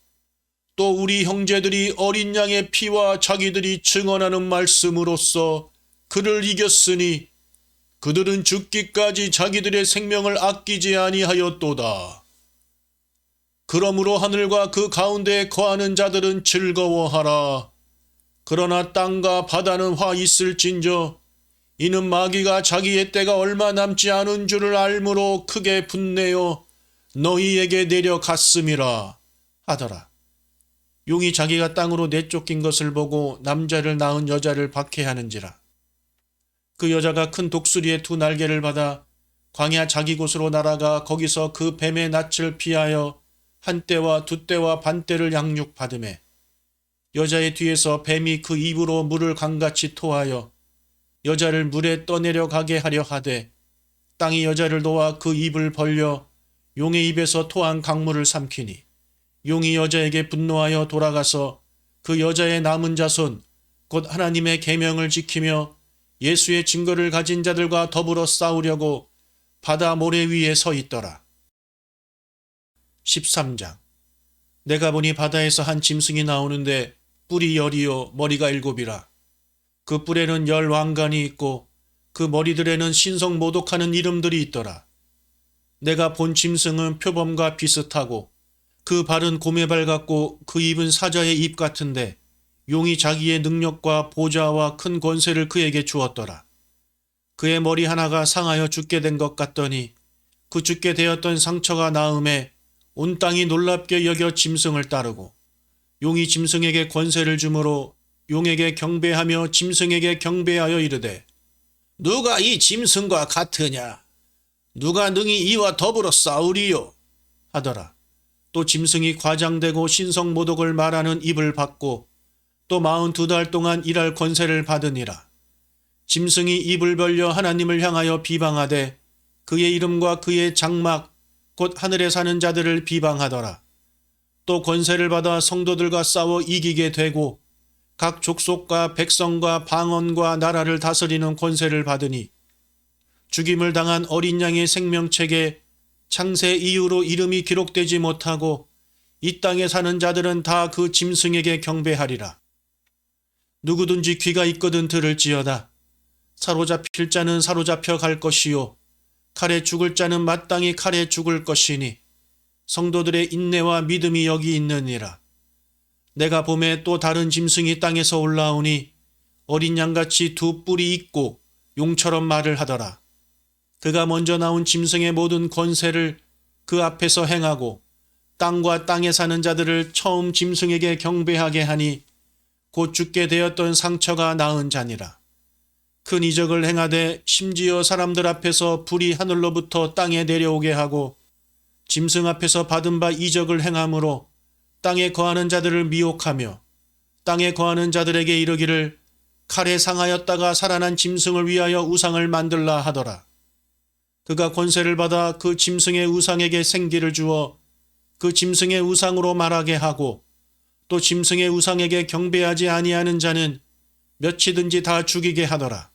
Speaker 1: 또 우리 형제들이 어린 양의 피와 자기들이 증언하는 말씀으로써 그를 이겼으니 그들은 죽기까지 자기들의 생명을 아끼지 아니하였도다. 그러므로 하늘과 그 가운데에 거하는 자들은 즐거워하라. 그러나 땅과 바다는 화 있을진저 이는 마귀가 자기의 때가 얼마 남지 않은 줄을 알므로 크게 분내어 너희에게 내려갔음이라 하더라. 용이 자기가 땅으로 내쫓긴 것을 보고 남자를 낳은 여자를 박해하는지라. 그 여자가 큰 독수리의 2 날개를 받아 광야 자기 곳으로 날아가 거기서 그 뱀의 낯을 피하여 한 때와 2 때와 반 때를 양육받으매 여자의 뒤에서 뱀이 그 입으로 물을 강같이 토하여 여자를 물에 떠내려가게 하려 하되 땅이 여자를 놓아 그 입을 벌려 용의 입에서 토한 강물을 삼키니 용이 여자에게 분노하여 돌아가서 그 여자의 남은 자손 곧 하나님의 계명을 지키며 예수의 증거를 가진 자들과 더불어 싸우려고 바다 모래 위에 서 있더라. 13장. 내가 보니 바다에서 한 짐승이 나오는데 뿔이 10이요 머리가 7이라. 그 뿔에는 10 왕관이 있고 그 머리들에는 신성 모독하는 이름들이 있더라. 내가 본 짐승은 표범과 비슷하고 그 발은 곰의 발 같고 그 입은 사자의 입 같은데 용이 자기의 능력과 보좌와 큰 권세를 그에게 주었더라. 그의 머리 하나가 상하여 죽게 된 것 같더니 그 죽게 되었던 상처가 나음에 온 땅이 놀랍게 여겨 짐승을 따르고 용이 짐승에게 권세를 주므로 용에게 경배하며 짐승에게 경배하여 이르되 누가 이 짐승과 같으냐? 누가 능히 이와 더불어 싸우리요? 하더라. 또 짐승이 과장되고 신성모독을 말하는 입을 받고 또 42달 동안 일할 권세를 받으니라. 짐승이 입을 벌려 하나님을 향하여 비방하되 그의 이름과 그의 장막 곧 하늘에 사는 자들을 비방하더라. 또 권세를 받아 성도들과 싸워 이기게 되고 각 족속과 백성과 방언과 나라를 다스리는 권세를 받으니 죽임을 당한 어린 양의 생명책에 창세 이후로 이름이 기록되지 못하고 이 땅에 사는 자들은 다 그 짐승에게 경배하리라. 누구든지 귀가 있거든 들을지어다. 사로잡힐 자는 사로잡혀 갈 것이요 칼에 죽을 자는 마땅히 칼에 죽을 것이니 성도들의 인내와 믿음이 여기 있느니라. 내가 봄에 또 다른 짐승이 땅에서 올라오니 어린 양같이 두 뿔이 있고 용처럼 말을 하더라. 그가 먼저 나온 짐승의 모든 권세를 그 앞에서 행하고 땅과 땅에 사는 자들을 처음 짐승에게 경배하게 하니 곧 죽게 되었던 상처가 나은 자니라. 큰 이적을 행하되 심지어 사람들 앞에서 불이 하늘로부터 땅에 내려오게 하고 짐승 앞에서 받은 바 이적을 행함으로 땅에 거하는 자들을 미혹하며 땅에 거하는 자들에게 이르기를 칼에 상하였다가 살아난 짐승을 위하여 우상을 만들라 하더라. 그가 권세를 받아 그 짐승의 우상에게 생기를 주어 그 짐승의 우상으로 말하게 하고 또 짐승의 우상에게 경배하지 아니하는 자는 몇이든지 다 죽이게 하더라.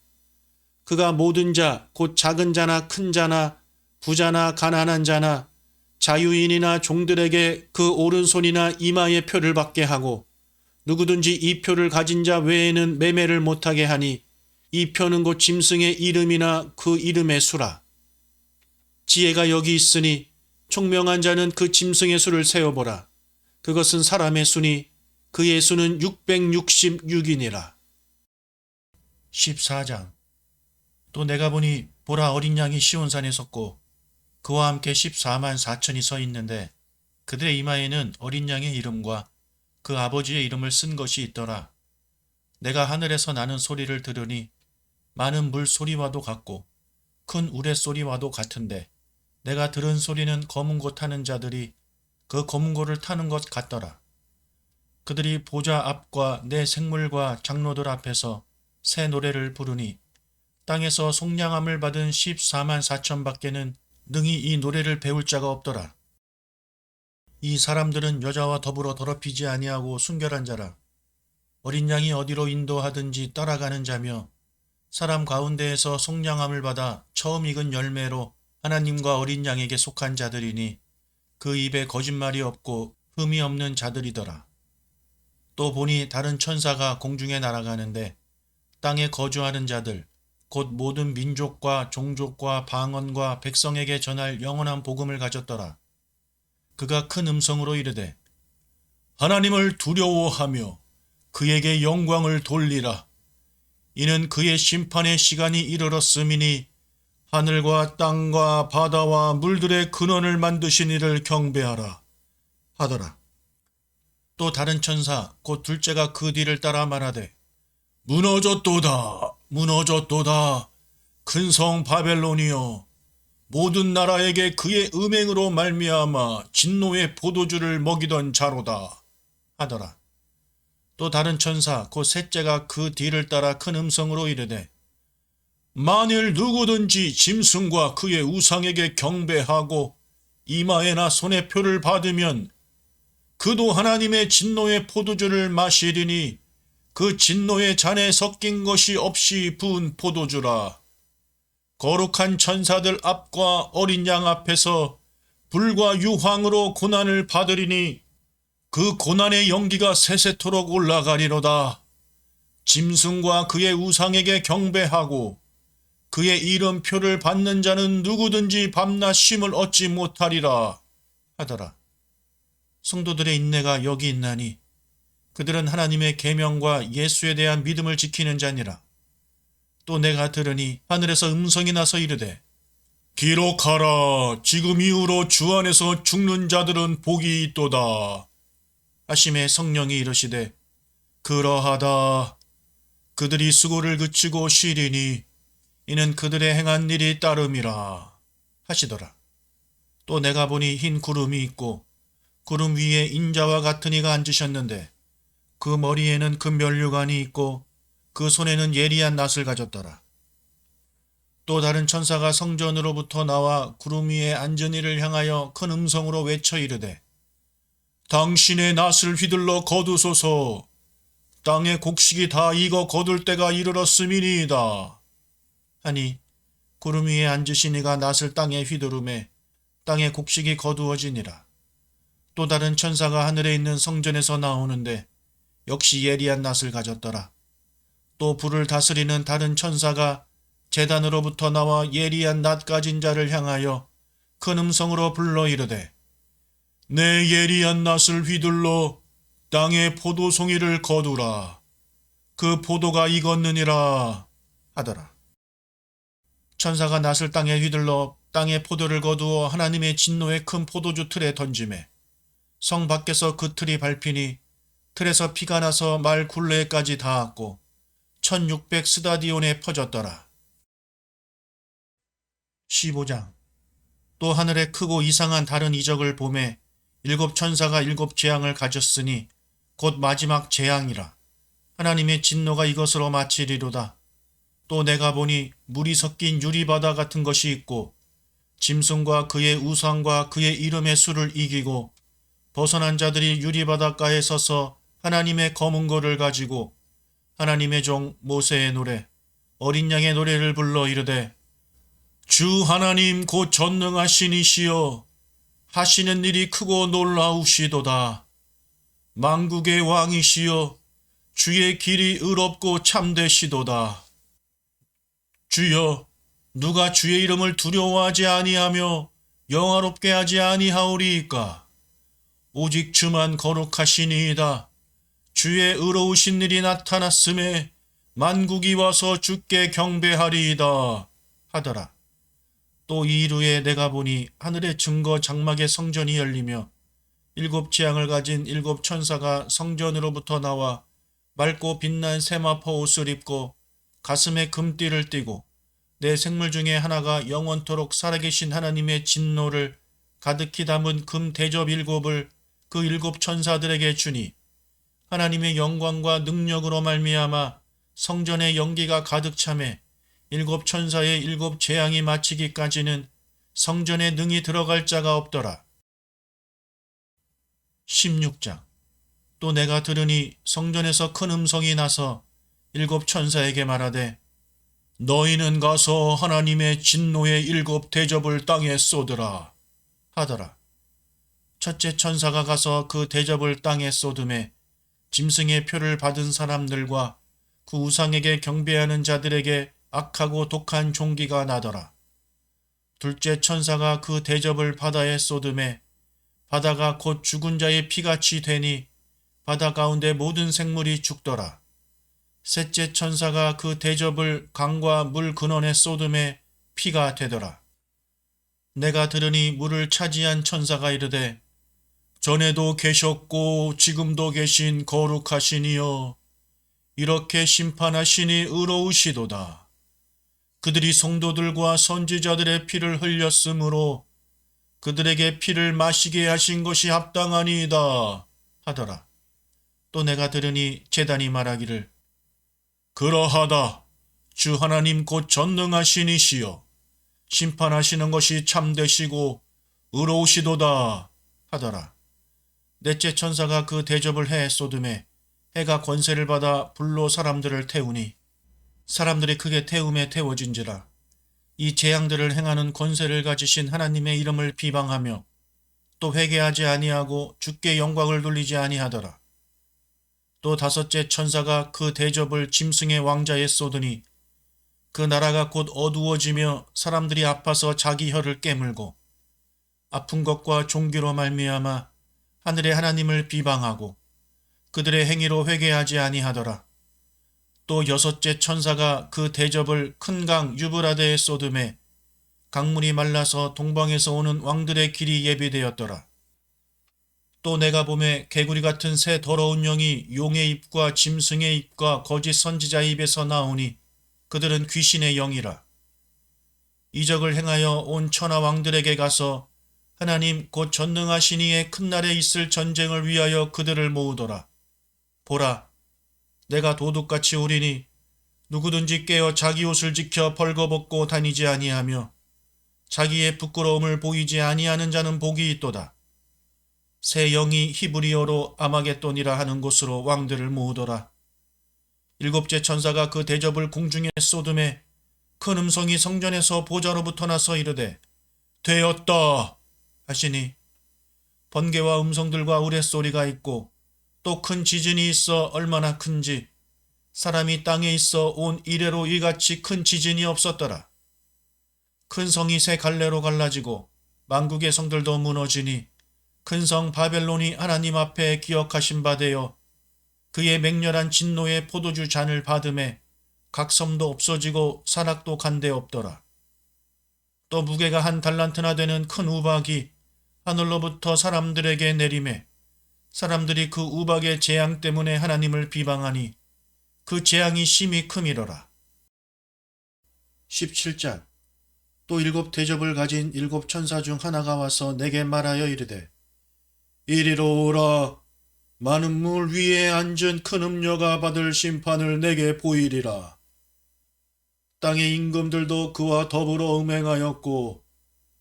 Speaker 1: 그가 모든 자, 곧 작은 자나 큰 자나 부자나 가난한 자나 자유인이나 종들에게 그 오른손이나 이마에 표를 받게 하고 누구든지 이 표를 가진 자 외에는 매매를 못하게 하니 이 표는 곧 짐승의 이름이나 그 이름의 수라. 지혜가 여기 있으니 총명한 자는 그 짐승의 수를 세어보라. 그것은 사람의 수니 그의 수는 666이니라. 14장. 또 내가 보니 보라 어린 양이 시온산에 섰고 그와 함께 14만 4천이 서 있는데 그들의 이마에는 어린 양의 이름과 그 아버지의 이름을 쓴 것이 있더라. 내가 하늘에서 나는 소리를 들으니 많은 물 소리와도 같고 큰 우레 소리와도 같은데 내가 들은 소리는 검은 고 타는 자들이 그 검은 고를 타는 것 같더라. 그들이 보좌 앞과 내 생물과 장로들 앞에서 새 노래를 부르니 땅에서 속량함을 받은 14만 4천 밖에는 능히 이 노래를 배울 자가 없더라. 이 사람들은 여자와 더불어 더럽히지 아니하고 순결한 자라. 어린 양이 어디로 인도하든지 따라가는 자며 사람 가운데에서 속량함을 받아 처음 익은 열매로 하나님과 어린 양에게 속한 자들이니 그 입에 거짓말이 없고 흠이 없는 자들이더라. 또 보니 다른 천사가 공중에 날아가는데 땅에 거주하는 자들 곧 모든 민족과 종족과 방언과 백성에게 전할 영원한 복음을 가졌더라. 그가 큰 음성으로 이르되 하나님을 두려워하며 그에게 영광을 돌리라. 이는 그의 심판의 시간이 이르렀음이니 하늘과 땅과 바다와 물들의 근원을 만드신 이를 경배하라 하더라. 또 다른 천사 곧 둘째가 그 뒤를 따라 말하되 무너졌도다 무너졌도다 큰 성 바벨론이여 모든 나라에게 그의 음행으로 말미암아 진노의 포도주를 먹이던 자로다 하더라. 또 다른 천사 곧 셋째가 그 뒤를 따라 큰 음성으로 이르되 만일 누구든지 짐승과 그의 우상에게 경배하고 이마에나 손에 표를 받으면 그도 하나님의 진노의 포도주를 마시리니 그 진노의 잔에 섞인 것이 없이 부은 포도주라. 거룩한 천사들 앞과 어린 양 앞에서 불과 유황으로 고난을 받으리니 그 고난의 연기가 세세토록 올라가리로다. 짐승과 그의 우상에게 경배하고 그의 이름표를 받는 자는 누구든지 밤낮 쉼을 얻지 못하리라 하더라. 성도들의 인내가 여기 있나니 그들은 하나님의 계명과 예수에 대한 믿음을 지키는 자니라. 또 내가 들으니 하늘에서 음성이 나서 이르되 기록하라. 지금 이후로 주 안에서 죽는 자들은 복이 있도다 하심에 성령이 이르시되 그러하다. 그들이 수고를 그치고 쉬리니 이는 그들의 행한 일이 따름이라 하시더라. 또 내가 보니 흰 구름이 있고 구름 위에 인자와 같은 이가 앉으셨는데 그 머리에는 금 면류관이 있고 그 손에는 예리한 낫을 가졌더라. 또 다른 천사가 성전으로부터 나와 구름 위에 앉은 이를 향하여 큰 음성으로 외쳐 이르되 당신의 낫을 휘둘러 거두소서. 땅의 곡식이 다 익어 거둘 때가 이르렀음이니이다 하니 구름 위에 앉으신 이가 낫을 땅에 휘두르매 땅에 곡식이 거두어지니라. 또 다른 천사가 하늘에 있는 성전에서 나오는데 역시 예리한 낫을 가졌더라. 또 불을 다스리는 다른 천사가 제단으로부터 나와 예리한 낫 가진 자를 향하여 큰 음성으로 불러 이르되 내 예리한 낫을 휘둘러 땅의 포도송이를 거두라. 그 포도가 익었느니라 하더라. 천사가 낫을 땅에 휘둘러 땅의 포도를 거두어 하나님의 진노의 큰 포도주 틀에 던지매 성 밖에서 그 틀이 밟히니 틀에서 피가 나서 말 굴레까지 닿았고 1600 스다디온에 퍼졌더라. 15장. 또 하늘에 크고 이상한 다른 이적을 보매 일곱 천사가 일곱 재앙을 가졌으니 곧 마지막 재앙이라. 하나님의 진노가 이것으로 마치리로다. 또 내가 보니 물이 섞인 유리바다 같은 것이 있고 짐승과 그의 우상과 그의 이름의 수를 이기고 벗어난 자들이 유리바닷가에 서서 하나님의 검은 고를 가지고 하나님의 종 모세의 노래 어린 양의 노래를 불러 이르되 주 하나님 곧 전능하신 이시여 하시는 일이 크고 놀라우시도다. 만국의 왕이시여 주의 길이 의롭고 참되시도다. 주여 누가 주의 이름을 두려워하지 아니하며 영화롭게 하지 아니하오리이까. 오직 주만 거룩하시니이다. 주의 의로우신 일이 나타났음에 만국이 와서 주께 경배하리이다 하더라. 또 이루에 내가 보니 하늘의 증거 장막의 성전이 열리며 일곱 재앙을 가진 일곱 천사가 성전으로부터 나와 맑고 빛난 세마포 옷을 입고 가슴에 금띠를 띠고 내 생물 중에 하나가 영원토록 살아계신 하나님의 진노를 가득히 담은 금 대접 일곱을 그 일곱 천사들에게 주니 하나님의 영광과 능력으로 말미암아 성전의 연기가 가득 차매 일곱 천사의 일곱 재앙이 마치기까지는 성전에 능히 들어갈 자가 없더라. 16장. 또 내가 들으니 성전에서 큰 음성이 나서 일곱 천사에게 말하되 너희는 가서 하나님의 진노의 일곱 대접을 땅에 쏟으라 하더라. 첫째 천사가 가서 그 대접을 땅에 쏟음에 짐승의 표를 받은 사람들과 그 우상에게 경배하는 자들에게 악하고 독한 종기가 나더라. 둘째 천사가 그 대접을 바다에 쏟음에 바다가 곧 죽은 자의 피같이 되니 바다 가운데 모든 생물이 죽더라. 셋째 천사가 그 대접을 강과 물 근원에 쏟음에 피가 되더라. 내가 들으니 물을 차지한 천사가 이르되 전에도 계셨고 지금도 계신 거룩하시니여 이렇게 심판하시니 의로우시도다. 그들이 성도들과 선지자들의 피를 흘렸으므로 그들에게 피를 마시게 하신 것이 합당하니이다 하더라. 또 내가 들으니 제단이 말하기를 그러하다. 주 하나님 곧 전능하신 이시여 심판하시는 것이 참되시고 의로우시도다 하더라. 넷째 천사가 그 대접을 해 쏟음에 해가 권세를 받아 불로 사람들을 태우니 사람들이 크게 태움에 태워진지라. 이 재앙들을 행하는 권세를 가지신 하나님의 이름을 비방하며 또 회개하지 아니하고 주께 영광을 돌리지 아니하더라. 또 다섯째 천사가 그 대접을 짐승의 왕자에 쏟으니 그 나라가 곧 어두워지며 사람들이 아파서 자기 혀를 깨물고 아픈 것과 종기로 말미암아 하늘의 하나님을 비방하고 그들의 행위로 회개하지 아니하더라. 또 여섯째 천사가 그 대접을 큰 강 유브라데에 쏟음에 강물이 말라서 동방에서 오는 왕들의 길이 예비되었더라. 또 내가 보매 개구리 같은 새 더러운 영이 용의 입과 짐승의 입과 거짓 선지자의 입에서 나오니 그들은 귀신의 영이라. 이적을 행하여 온 천하 왕들에게 가서 하나님 곧 전능하신 이의 큰 날에 있을 전쟁을 위하여 그들을 모으더라. 보라, 내가 도둑같이 오리니 누구든지 깨어 자기 옷을 지켜 벌거벗고 다니지 아니하며 자기의 부끄러움을 보이지 아니하는 자는 복이 있도다. 새 영이 히브리어로 아마겟돈이라 하는 곳으로 왕들을 모으더라. 일곱째 천사가 그 대접을 공중에 쏟음에 큰 음성이 성전에서 보좌로부터 나서 이르되 되었다. 하시니 번개와 음성들과 우레소리가 있고 또 큰 지진이 있어 얼마나 큰지 사람이 땅에 있어 온 이래로 이같이 큰 지진이 없었더라. 큰 성이 세 갈래로 갈라지고 만국의 성들도 무너지니 큰 성 바벨론이 하나님 앞에 기억하신 바 되어 그의 맹렬한 진노의 포도주 잔을 받음에 각 섬도 없어지고 산악도 간데 없더라. 또 무게가 한 달란트나 되는 큰 우박이 하늘로부터 사람들에게 내림에 사람들이 그 우박의 재앙 때문에 하나님을 비방하니 그 재앙이 심히 크미러라. 17장. 또 7 대접을 가진 7 천사 중 하나가 와서 내게 말하여 이르되 이리로 오라. 많은 물 위에 앉은 큰 음녀가 받을 심판을 내게 보이리라. 땅의 임금들도 그와 더불어 음행하였고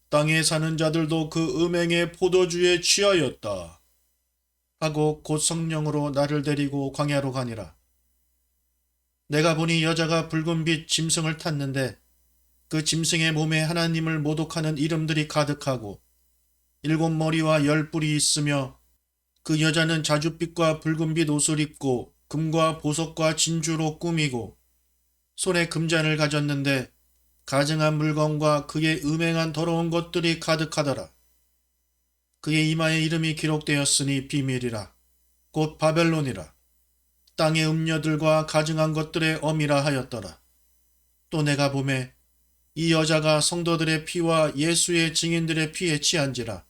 Speaker 1: 땅에 사는 자들도 그 음행의 포도주에 취하였다. 하고 곧 성령으로 나를 데리고 광야로 가니라. 내가 보니 여자가 붉은 빛 짐승을 탔는데 그 짐승의 몸에 하나님을 모독하는 이름들이 가득하고 7 머리와 10 뿔이 있으며 그 여자는 자줏빛과 붉은빛 옷을 입고 금과 보석과 진주로 꾸미고 손에 금잔을 가졌는데 가증한 물건과 그의 음행한 더러운 것들이 가득하더라. 그의 이마에 이름이 기록되었으니 비밀이라. 곧 바벨론이라. 땅의 음녀들과 가증한 것들의 어미라 하였더라. 또 내가 보매 이 여자가 성도들의 피와 예수의 증인들의 피에 취한지라.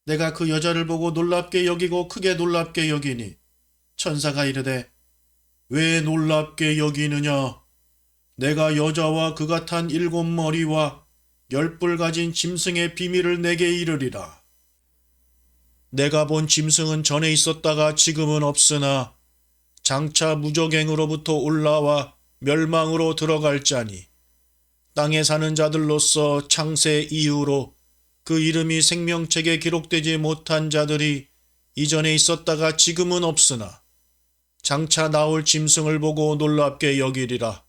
Speaker 1: 내가 그 여자를 보고 놀랍게 여기고 크게 놀랍게 여기니 천사가 이르되 왜 놀랍게 여기느냐. 내가 여자와 그가 탄 7 머리와 10 뿔 가진 짐승의 비밀을 내게 이르리라. 내가 본 짐승은 전에 있었다가 지금은 없으나 장차 무적행으로부터 올라와 멸망으로 들어갈 자니 땅에 사는 자들로서 창세 이후로 그 이름이 생명책에 기록되지 못한 자들이 이전에 있었다가 지금은 없으나 장차 나올 짐승을 보고 놀랍게 여기리라.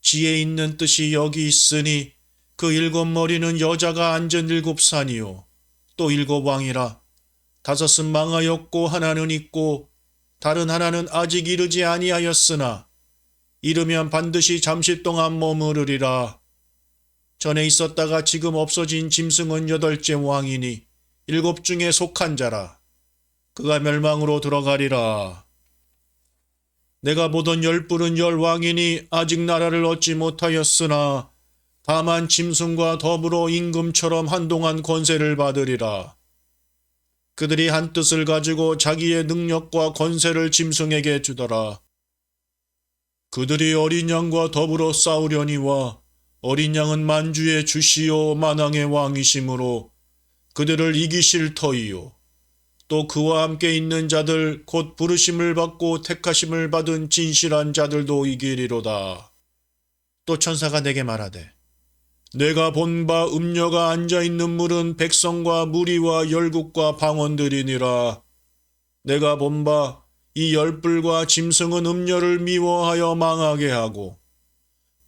Speaker 1: 지혜 있는 뜻이 여기 있으니 그 7 머리는 여자가 앉은 7 산이요 또 7 왕이라. 5은 망하였고 하나는 있고 다른 하나는 아직 이르지 아니하였으나 이르면 반드시 잠시 동안 머무르리라. 전에 있었다가 지금 없어진 짐승은 8째 왕이니 7 중에 속한 자라. 그가 멸망으로 들어가리라. 내가 보던 10 뿔은 10 왕이니 아직 나라를 얻지 못하였으나 다만 짐승과 더불어 임금처럼 한동안 권세를 받으리라. 그들이 한 뜻을 가지고 자기의 능력과 권세를 짐승에게 주더라. 그들이 어린 양과 더불어 싸우려니와 어린 양은 만주의 주시요 만왕의 왕이시므로 그들을 이기실 터이요. 또 그와 함께 있는 자들 곧 부르심을 받고 택하심을 받은 진실한 자들도 이기리로다. 또 천사가 내게 말하되 내가 본 바 음녀가 앉아있는 물은 백성과 무리와 열국과 방언들이니라. 내가 본 바 이 10 뿔과 짐승은 음녀를 미워하여 망하게 하고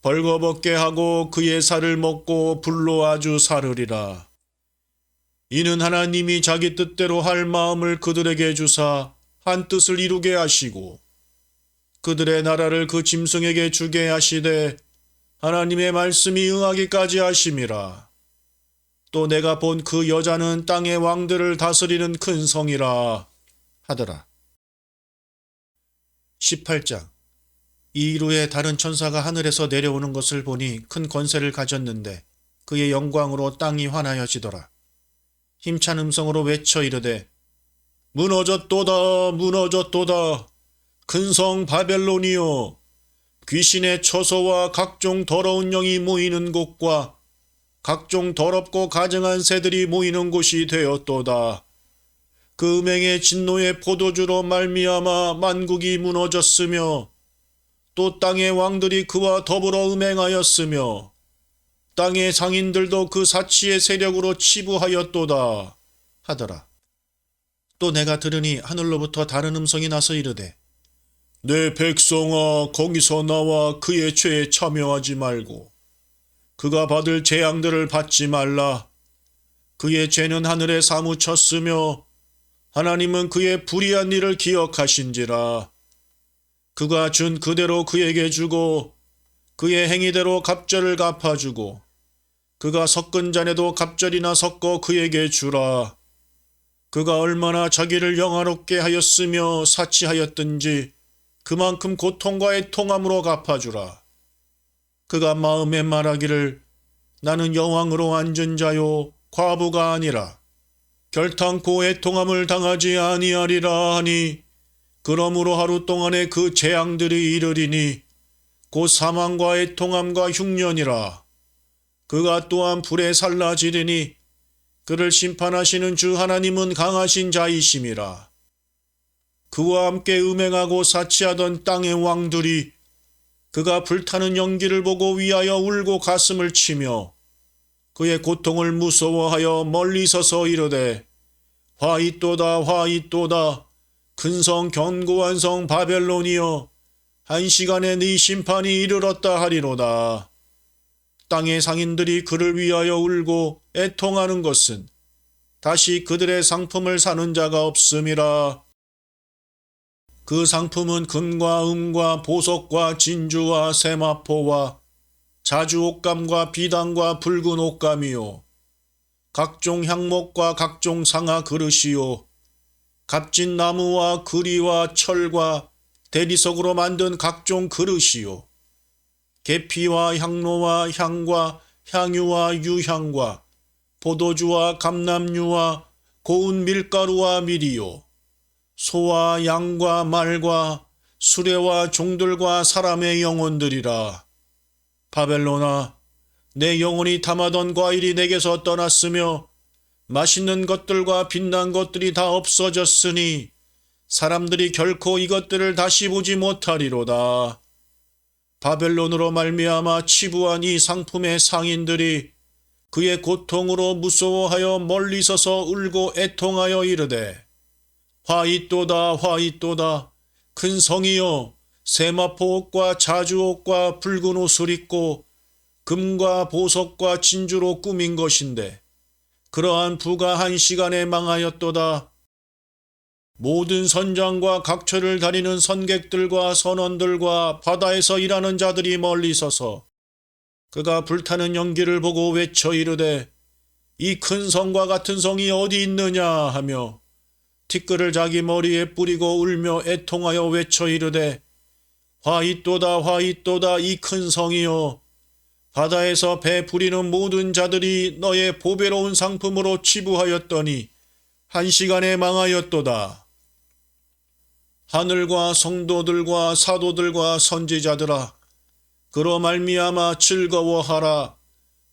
Speaker 1: 벌거벗게 하고 그의 살을 먹고 불로 아주 사르리라. 이는 하나님이 자기 뜻대로 할 마음을 그들에게 주사 한 뜻을 이루게 하시고 그들의 나라를 그 짐승에게 주게 하시되 하나님의 말씀이 응하기까지 하심이라. 또 내가 본 그 여자는 땅의 왕들을 다스리는 큰 성이라 하더라. 18장. 이 이후에 다른 천사가 하늘에서 내려오는 것을 보니 큰 권세를 가졌는데 그의 영광으로 땅이 환하여지더라. 힘찬 음성으로 외쳐 이르되 무너졌도다 무너졌도다. 큰 성 바벨론이여 귀신의 처소와 각종 더러운 영이 모이는 곳과 각종 더럽고 가증한 새들이 모이는 곳이 되었도다. 그 음행의 진노의 포도주로 말미암아 만국이 무너졌으며 또 땅의 왕들이 그와 더불어 음행하였으며 땅의 상인들도 그 사치의 세력으로 치부하였도다 하더라. 또 내가 들으니 하늘로부터 다른 음성이 나서 이르되 내 백성아 거기서 나와 그의 죄에 참여하지 말고 그가 받을 재앙들을 받지 말라. 그의 죄는 하늘에 사무쳤으며 하나님은 그의 불의한 일을 기억하신지라. 그가 준 그대로 그에게 주고 그의 행위대로 갑절을 갚아주고 그가 섞은 잔에도 갑절이나 섞어 그에게 주라. 그가 얼마나 자기를 영화롭게 하였으며 사치하였든지 그만큼 고통과 애통함으로 갚아주라. 그가 마음에 말하기를 나는 여왕으로 앉은 자요 과부가 아니라 결탄코 애통함을 당하지 아니하리라 하니 그러므로 하루 동안에 그 재앙들이 이르리니 곧 사망과 애통함과 흉년이라. 그가 또한 불에 살라지리니 그를 심판하시는 주 하나님은 강하신 자이심이라. 그와 함께 음행하고 사치하던 땅의 왕들이 그가 불타는 연기를 보고 위하여 울고 가슴을 치며 그의 고통을 무서워하여 멀리 서서 이르되 화이또다 화이또다 큰성 견고한 성 바벨론이여 한 시간에 네 심판이 이르렀다 하리로다. 땅의 상인들이 그를 위하여 울고 애통하는 것은 다시 그들의 상품을 사는 자가 없음이라. 그 상품은 금과 은과 보석과 진주와 세마포와 자주 옷감과 비단과 붉은 옷감이요 각종 향목과 각종 상아 그릇이요 값진 나무와 구리와 철과 대리석으로 만든 각종 그릇이요 계피와 향로와 향과 향유와 유향과 포도주와 감람유와 고운 밀가루와 밀이요 소와 양과 말과 수레와 종들과 사람의 영혼들이라. 바벨론아, 내 영혼이 담아던 과일이 내게서 떠났으며 맛있는 것들과 빛난 것들이 다 없어졌으니 사람들이 결코 이것들을 다시 보지 못하리로다. 바벨론으로 말미암아 치부한 이 상품의 상인들이 그의 고통으로 무서워하여 멀리 서서 울고 애통하여 이르되 화이또다 화이또다 큰 성이여 세마포 옷과 자주 옷과 붉은 옷을 입고 금과 보석과 진주로 꾸민 것인데 그러한 부가 한 시간에 망하였도다. 모든 선장과 각처를 다니는 선객들과 선원들과 바다에서 일하는 자들이 멀리 서서 그가 불타는 연기를 보고 외쳐 이르되 이 큰 성과 같은 성이 어디 있느냐 하며 티끌을 자기 머리에 뿌리고 울며 애통하여 외쳐 이르되 화이또다 화이또다 이 큰 성이여 바다에서 배 부리는 모든 자들이 너의 보배로운 상품으로 치부하였더니 한 시간에 망하였도다. 하늘과 성도들과 사도들과 선지자들아 그로 말미암아 즐거워하라.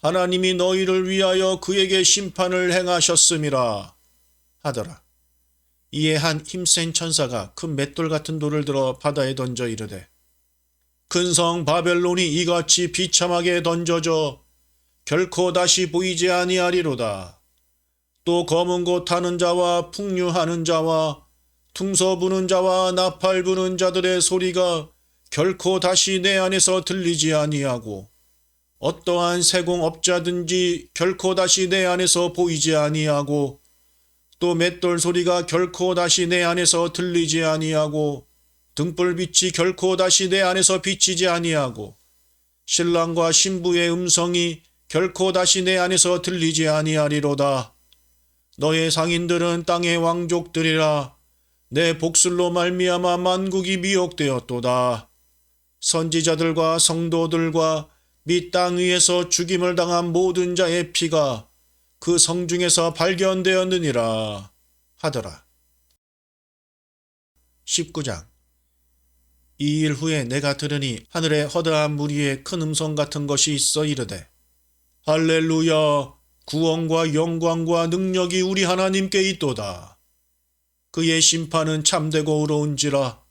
Speaker 1: 하나님이 너희를 위하여 그에게 심판을 행하셨음이라 하더라. 이에 한 힘센 천사가 큰 맷돌 같은 돌을 들어 바다에 던져 이르되 큰 성 바벨론이 이같이 비참하게 던져져 결코 다시 보이지 아니하리로다. 또 검은 곳 타는 자와 풍류하는 자와 퉁서 부는 자와 나팔 부는 자들의 소리가 결코 다시 내 안에서 들리지 아니하고 어떠한 세공업자든지 결코 다시 내 안에서 보이지 아니하고 또 맷돌 소리가 결코 다시 내 안에서 들리지 아니하고 등불빛이 결코 다시 내 안에서 비치지 아니하고 신랑과 신부의 음성이 결코 다시 내 안에서 들리지 아니하리로다. 너의 상인들은 땅의 왕족들이라. 내 복술로 말미암아 만국이 미혹되었도다. 선지자들과 성도들과 및 땅 위에서 죽임을 당한 모든 자의 피가 그 성중에서 발견되었느니라 하더라. 19장. 이 일 후에 내가 들으니 하늘에 허다한 무리의 큰 음성 같은 것이 있어 이르되 할렐루야 구원과 영광과 능력이 우리 하나님께 있도다. 그의 심판은 참되고 의로운지라.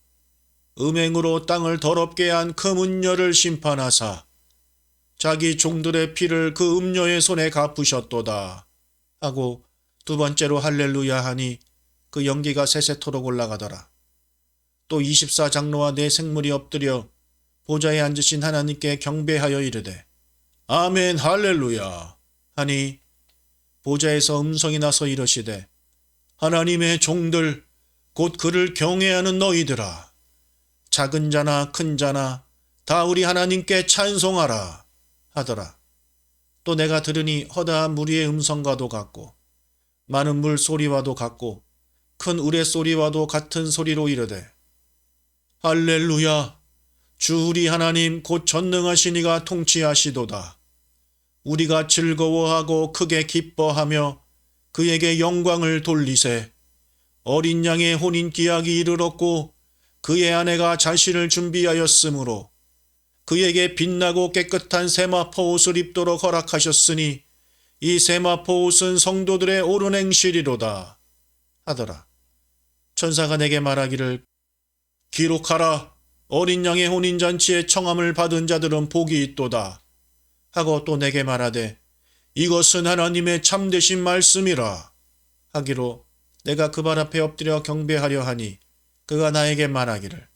Speaker 1: 음행으로 땅을 더럽게 한 금은녀를 심판하사 자기 종들의 피를 그 음녀의 손에 갚으셨도다 하고 두 번째로 할렐루야 하니 그 연기가 세세토록 올라가더라. 또 24장로와 네 생물이 엎드려 보좌에 앉으신 하나님께 경배하여 이르되 아멘 할렐루야 하니 보좌에서 음성이 나서 이르시되 하나님의 종들 곧 그를 경외하는 너희들아 작은 자나 큰 자나 다 우리 하나님께 찬송하라 하더라. 또 내가 들으니 허다한 무리의 음성과도 같고 많은 물 소리와도 같고 큰 우레소리와도 같은 소리로 이르되 할렐루야 주 우리 하나님 곧 전능하신 이가 통치하시도다. 우리가 즐거워하고 크게 기뻐하며 그에게 영광을 돌리세. 어린 양의 혼인기약이 이르렀고 그의 아내가 자신을 준비하였으므로 그에게 빛나고 깨끗한 세마포 옷을 입도록 허락하셨으니 이 세마포 옷은 성도들의 옳은 행실이로다 하더라. 천사가 내게 말하기를 기록하라. 어린 양의 혼인잔치에 청함을 받은 자들은 복이 있도다 하고 또 내게 말하되 이것은 하나님의 참되신 말씀이라 하기로 내가 그 발 앞에 엎드려 경배하려 하니 그가 나에게 말하기를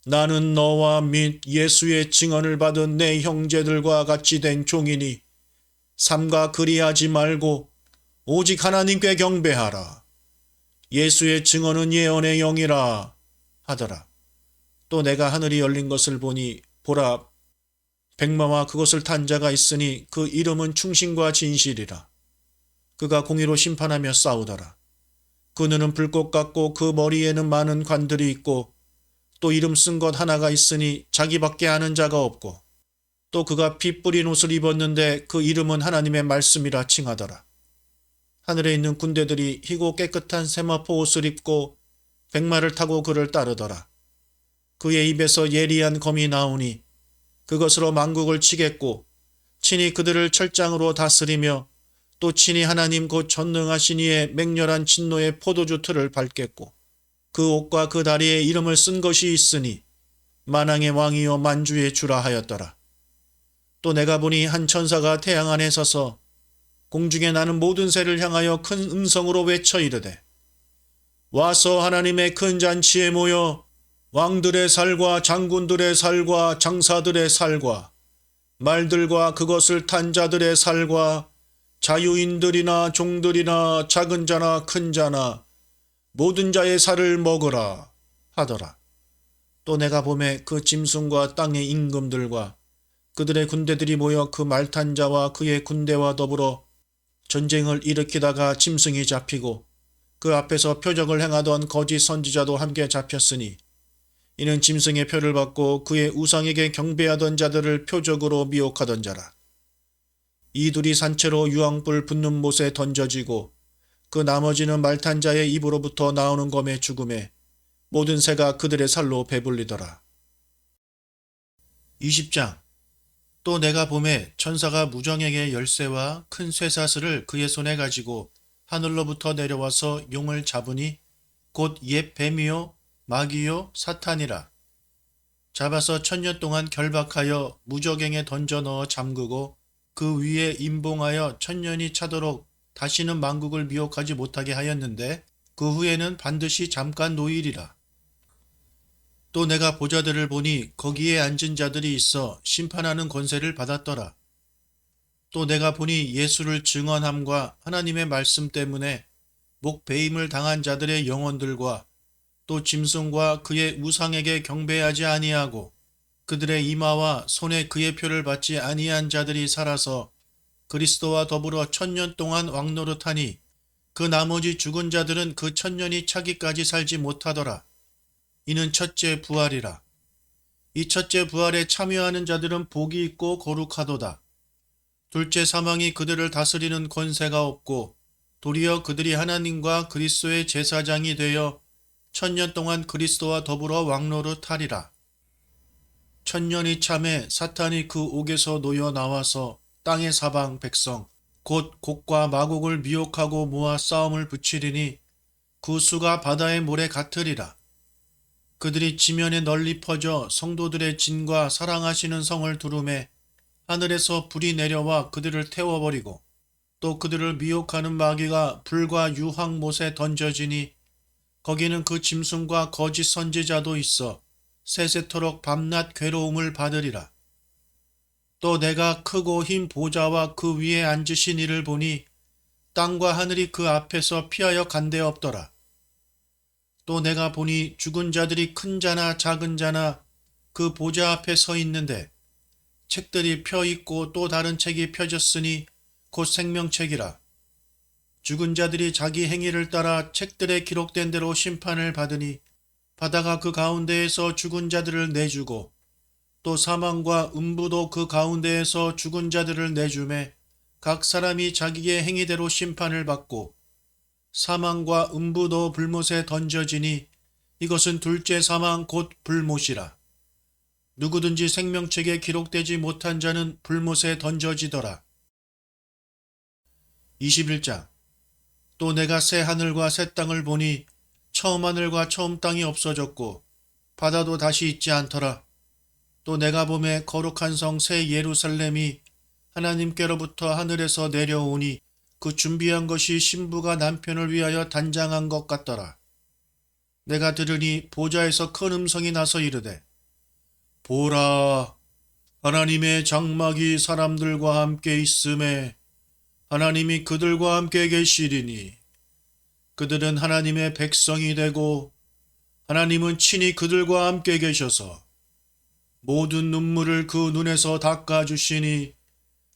Speaker 1: 나는 너와 및 예수의 증언을 받은 내 형제들과 같이 된 종이니 삼가 그리하지 말고 오직 하나님께 경배하라. 예수의 증언은 예언의 영이라 하더라. 또 내가 하늘이 열린 것을 보니 보라 백마와 그것을 탄 자가 있으니 그 이름은 충신과 진실이라. 그가 공의로 심판하며 싸우더라. 그 눈은 불꽃 같고 그 머리에는 많은 관들이 있고 또 이름 쓴 것 하나가 있으니 자기밖에 아는 자가 없고 또 그가 피 뿌린 옷을 입었는데 그 이름은 하나님의 말씀이라 칭하더라. 하늘에 있는 군대들이 희고 깨끗한 세마포 옷을 입고 백마를 타고 그를 따르더라. 그의 입에서 예리한 검이 나오니 그것으로 만국을 치겠고 친히 그들을 철장으로 다스리며 또 친히 하나님 곧 전능하신 이의 맹렬한 진노의 포도주 틀을 밟겠고 그 옷과 그 다리에 이름을 쓴 것이 있으니 만왕의 왕이요 만주의 주라 하였더라. 또 내가 보니 한 천사가 태양 안에 서서 공중에 나는 모든 새를 향하여 큰 음성으로 외쳐 이르되 와서 하나님의 큰 잔치에 모여 왕들의 살과 장군들의 살과 장사들의 살과 말들과 그것을 탄 자들의 살과 자유인들이나 종들이나 작은 자나 큰 자나 모든 자의 살을 먹으라 하더라. 또 내가 보매 그 짐승과 땅의 임금들과 그들의 군대들이 모여 그 말 탄 자와 그의 군대와 더불어 전쟁을 일으키다가 짐승이 잡히고 그 앞에서 표적을 행하던 거짓 선지자도 함께 잡혔으니 이는 짐승의 표를 받고 그의 우상에게 경배하던 자들을 표적으로 미혹하던 자라. 이 둘이 산채로 유황불 붙는 못에 던져지고 그 나머지는 말탄 자의 입으로부터 나오는 검의 죽음에 모든 새가 그들의 살로 배불리더라. 20장. 또 내가 보매 천사가 무정에게 열쇠와 큰 쇠사슬을 그의 손에 가지고 하늘로부터 내려와서 용을 잡으니 곧 옛 뱀이요 마귀요 사탄이라. 잡아서 1000년 동안 결박하여 무저갱에 던져 넣어 잠그고 그 위에 임봉하여 1000년이 차도록 다시는 만국을 미혹하지 못하게 하였는데 그 후에는 반드시 잠깐 노일이라. 또 내가 보좌들을 보니 거기에 앉은 자들이 있어 심판하는 권세를 받았더라. 또 내가 보니 예수를 증언함과 하나님의 말씀 때문에 목 베임을 당한 자들의 영혼들과 또 짐승과 그의 우상에게 경배하지 아니하고 그들의 이마와 손에 그의 표를 받지 아니한 자들이 살아서 그리스도와 더불어 1000년 동안 왕노릇하니 그 나머지 죽은 자들은 그 1000년이 차기까지 살지 못하더라. 이는 첫째 부활이라. 이 첫째 부활에 참여하는 자들은 복이 있고 거룩하도다. 둘째 사망이 그들을 다스리는 권세가 없고 도리어 그들이 하나님과 그리스도의 제사장이 되어 1000년 동안 그리스도와 더불어 왕노릇하리라. 1000년이 참에 사탄이 그 옥에서 놓여 나와서 땅의 사방 백성 곧 곡과 마곡을 미혹하고 모아 싸움을 붙이리니 그 수가 바다의 모래 같으리라. 그들이 지면에 널리 퍼져 성도들의 진과 사랑하시는 성을 두루매 하늘에서 불이 내려와 그들을 태워버리고 또 그들을 미혹하는 마귀가 불과 유황못에 던져지니 거기는 그 짐승과 거짓 선지자도 있어 세세토록 밤낮 괴로움을 받으리라. 또 내가 크고 흰 보좌와 그 위에 앉으신 이를 보니 땅과 하늘이 그 앞에서 피하여 간데 없더라. 또 내가 보니 죽은 자들이 큰 자나 작은 자나 그 보좌 앞에 서 있는데 책들이 펴 있고 또 다른 책이 펴졌으니 곧 생명책이라. 죽은 자들이 자기 행위를 따라 책들에 기록된 대로 심판을 받으니 바다가 그 가운데에서 죽은 자들을 내주고 또 사망과 음부도 그 가운데에서 죽은 자들을 내주매 각 사람이 자기의 행위대로 심판을 받고 사망과 음부도 불못에 던져지니 이것은 둘째 사망 곧 불못이라. 누구든지 생명책에 기록되지 못한 자는 불못에 던져지더라. 21장. 또 내가 새 하늘과 새 땅을 보니 처음 하늘과 처음 땅이 없어졌고 바다도 다시 있지 않더라. 또 내가 보매 거룩한 성 새 예루살렘이 하나님께로부터 하늘에서 내려오니 그 준비한 것이 신부가 남편을 위하여 단장한 것 같더라. 내가 들으니 보좌에서 큰 음성이 나서 이르되 보라, 하나님의 장막이 사람들과 함께 있음에 하나님이 그들과 함께 계시리니 그들은 하나님의 백성이 되고 하나님은 친히 그들과 함께 계셔서 모든 눈물을 그 눈에서 닦아주시니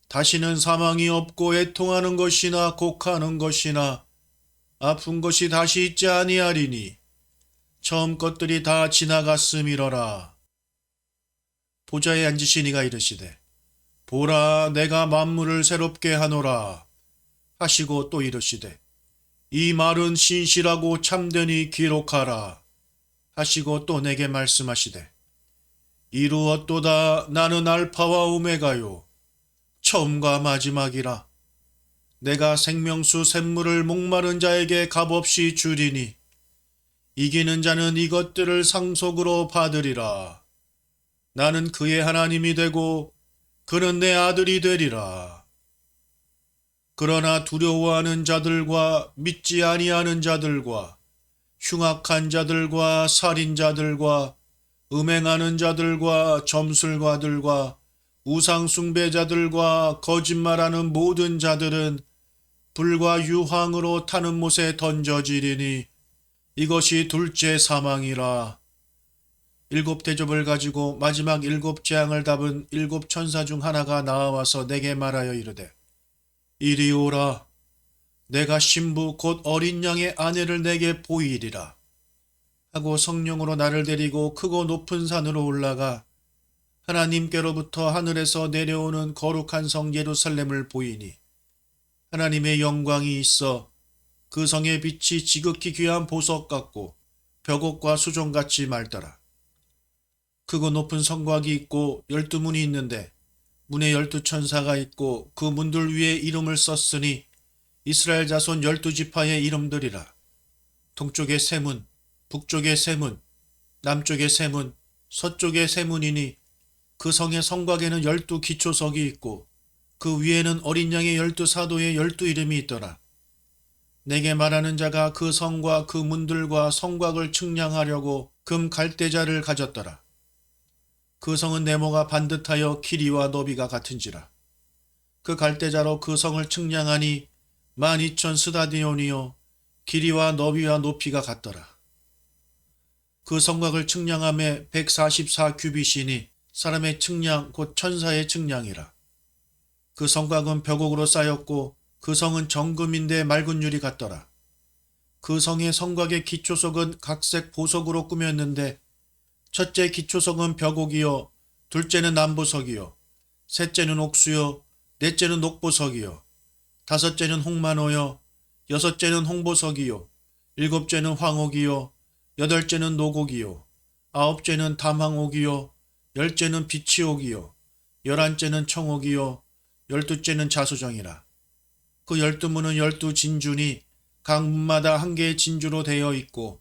Speaker 1: 다시는 사망이 없고 애통하는 것이나 곡하는 것이나 아픈 것이 다시 있지 아니하리니 처음 것들이 다 지나갔음이러라. 보좌에 앉으신 이가 이르시되 보라, 내가 만물을 새롭게 하노라 하시고 또 이르시되 이 말은 신실하고 참되니 기록하라 하시고 또 내게 말씀하시되 이루었도다. 나는 알파와 오메가요 처음과 마지막이라. 내가 생명수 샘물을 목마른 자에게 값없이 주리니 이기는 자는 이것들을 상속으로 받으리라. 나는 그의 하나님이 되고 그는 내 아들이 되리라. 그러나 두려워하는 자들과 믿지 아니하는 자들과 흉악한 자들과 살인자들과 음행하는 자들과 점술가들과 우상숭배자들과 거짓말하는 모든 자들은 불과 유황으로 타는 못에 던져지리니 이것이 둘째 사망이라. 일곱 대접을 가지고 마지막 일곱 재앙을 답은 일곱 천사 중 하나가 나와서 내게 말하여 이르되 이리 오라. 내가 신부 곧 어린 양의 아내를 내게 보이리라 하고 성령으로 나를 데리고 크고 높은 산으로 올라가 하나님께로부터 하늘에서 내려오는 거룩한 성 예루살렘을 보이니 하나님의 영광이 있어 그 성의 빛이 지극히 귀한 보석 같고 벽옥과 수종같이 맑더라. 크고 높은 성곽이 있고 12문이 있는데 문에 12천사가 있고 그 문들 위에 이름을 썼으니 이스라엘 자손 12지파의 이름들이라. 동쪽의 세 문, 북쪽의 세 문, 남쪽의 세 문, 서쪽의 세 문이니 그 성의 성곽에는 12기초석이 있고 그 위에는 어린 양의 12사도의 12이름이 있더라. 내게 말하는 자가 그 성과 그 문들과 성곽을 측량하려고 금 갈대자를 가졌더라. 그 성은 네모가 반듯하여 길이와 너비가 같은지라. 그 갈대자로 그 성을 측량하니 12,000 스다디온이요 길이와 너비와 높이가 같더라. 그 성곽을 측량함에 144 규빗이니 사람의 측량 곧 천사의 측량이라. 그 성곽은 벽옥으로 쌓였고 그 성은 정금인데 맑은 유리 같더라. 그 성의 성곽의 기초석은 각색 보석으로 꾸몄는데 첫째 기초석은 벽옥이요 둘째는 남보석이요 셋째는 옥수요 넷째는 녹보석이요 다섯째는 홍만호요 여섯째는 홍보석이요 일곱째는 황옥이요 여덟째는 노곡이요 아홉째는 담황옥이요 열째는 비치옥이요 열한째는 청옥이요 열두째는 자수정이라. 그 12문은 12진주니 각 문마다 한 개의 진주로 되어 있고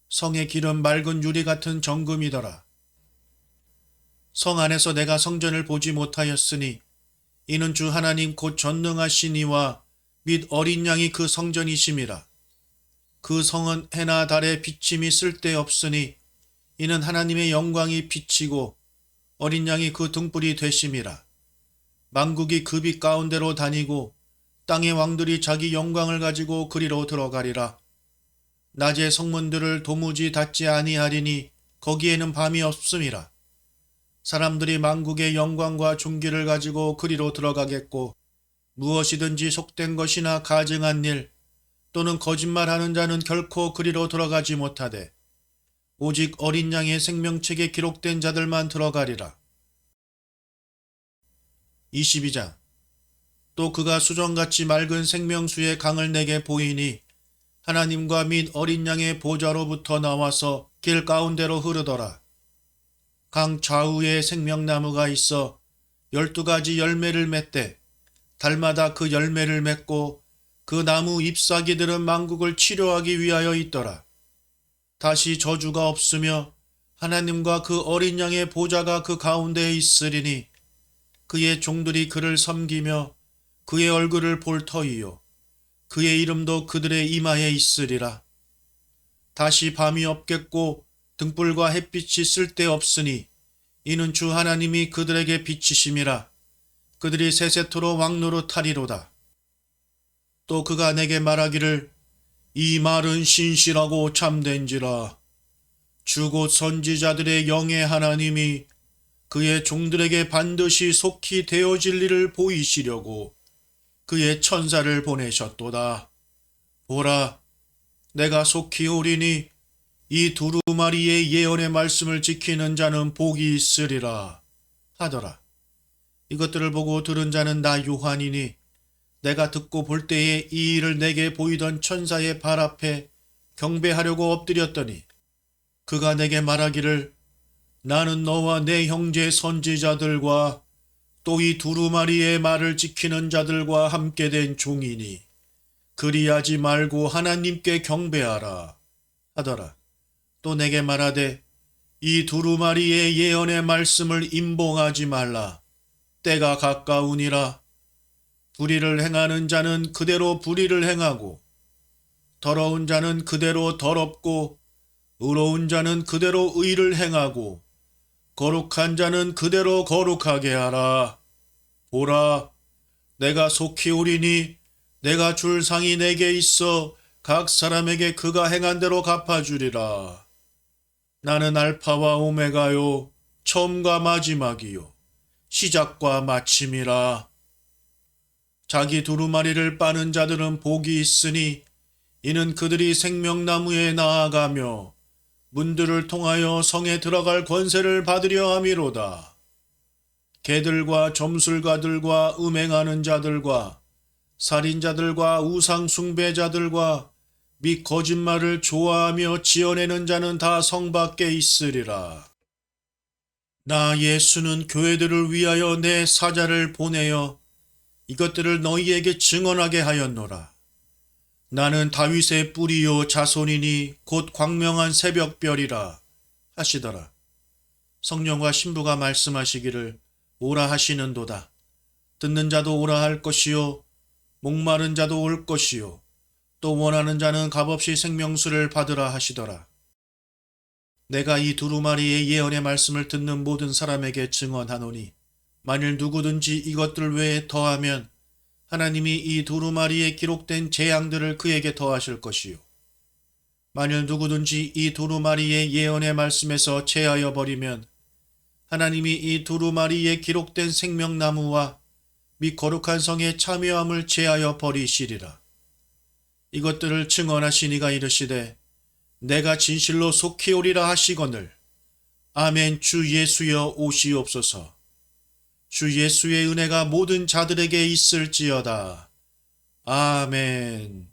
Speaker 1: 성의 길은 맑은 유리 같은 정금이더라. 성 안에서 내가 성전을 보지 못하였으니 이는 주 하나님 곧 전능하신 이와 및 어린 양이 그 성전이심이라. 그 성은 해나 달의 비침이 쓸데없으니 이는 하나님의 영광이 비치고 어린 양이 그 등불이 되심이라. 만국이 그 빛 가운데로 다니고 땅의 왕들이 자기 영광을 가지고 그리로 들어가리라. 낮에 성문들을 도무지 닫지 아니하리니 거기에는 밤이 없음이라. 사람들이 만국의 영광과 존귀를 가지고 그리로 들어가겠고 무엇이든지 속된 것이나 가증한 일 또는 거짓말하는 자는 결코 그리로 들어가지 못하되 오직 어린 양의 생명책에 기록된 자들만 들어가리라. 22장. 또 그가 수정같이 맑은 생명수의 강을 내게 보이니 하나님과 및 어린 양의 보좌로부터 나와서 길 가운데로 흐르더라. 강 좌우에 생명나무가 있어 12가지 열매를 맺되 달마다 그 열매를 맺고 그 나무 잎사귀들은 만국을 치료하기 위하여 있더라. 다시 저주가 없으며 하나님과 그 어린 양의 보좌가 그 가운데에 있으리니 그의 종들이 그를 섬기며 그의 얼굴을 볼 터이요 그의 이름도 그들의 이마에 있으리라. 다시 밤이 없겠고 등불과 햇빛이 쓸데없으니 이는 주 하나님이 그들에게 비치심이라. 그들이 세세토록 왕노릇하리로다. 또 그가 내게 말하기를 이 말은 신실하고 참된지라. 주 곧 선지자들의 영의 하나님이 그의 종들에게 반드시 속히 되어질 일을 보이시려고 그의 천사를 보내셨도다. 보라, 내가 속히 오리니 이 두루마리의 예언의 말씀을 지키는 자는 복이 있으리라 하더라. 이것들을 보고 들은 자는 나 요한이니 내가 듣고 볼 때에 이 일을 내게 보이던 천사의 발 앞에 경배하려고 엎드렸더니 그가 내게 말하기를 나는 너와 내 형제 선지자들과 또 이 두루마리의 말을 지키는 자들과 함께 된 종이니 그리하지 말고 하나님께 경배하라 하더라. 또 내게 말하되 이 두루마리의 예언의 말씀을 임봉하지 말라. 때가 가까우니라. 불의를 행하는 자는 그대로 불의를 행하고 더러운 자는 그대로 더럽고 의로운 자는 그대로 의를 행하고 거룩한 자는 그대로 거룩하게 하라. 보라, 내가 속히 오리니 내가 줄 상이 내게 있어 각 사람에게 그가 행한 대로 갚아주리라. 나는 알파와 오메가요 처음과 마지막이요 시작과 마침이라. 자기 두루마리를 빠는 자들은 복이 있으니 이는 그들이 생명나무에 나아가며 문들을 통하여 성에 들어갈 권세를 받으려 함이로다. 개들과 점술가들과 음행하는 자들과 살인자들과 우상 숭배자들과 및 거짓말을 좋아하며 지어내는 자는 다 성 밖에 있으리라. 나 예수는 교회들을 위하여 내 사자를 보내어 이것들을 너희에게 증언하게 하였노라. 나는 다윗의 뿌리요 자손이니 곧 광명한 새벽별이라 하시더라. 성령과 신부가 말씀하시기를 오라 하시는도다. 듣는 자도 오라 할 것이요 목마른 자도 올 것이요 또 원하는 자는 값없이 생명수를 받으라 하시더라. 내가 이 두루마리의 예언의 말씀을 듣는 모든 사람에게 증언하노니 만일 누구든지 이것들 외에 더하면 하나님이 이 두루마리에 기록된 재앙들을 그에게 더하실 것이요 만일 누구든지 이 두루마리의 예언의 말씀에서 제하여 버리면 하나님이 이 두루마리에 기록된 생명나무와 및 거룩한 성의 참여함을 제하여 버리시리라. 이것들을 증언하시니가 이르시되 내가 진실로 속히 오리라 하시거늘 아멘. 주 예수여 오시옵소서. 주 예수의 은혜가 모든 자들에게 있을지어다. 아멘.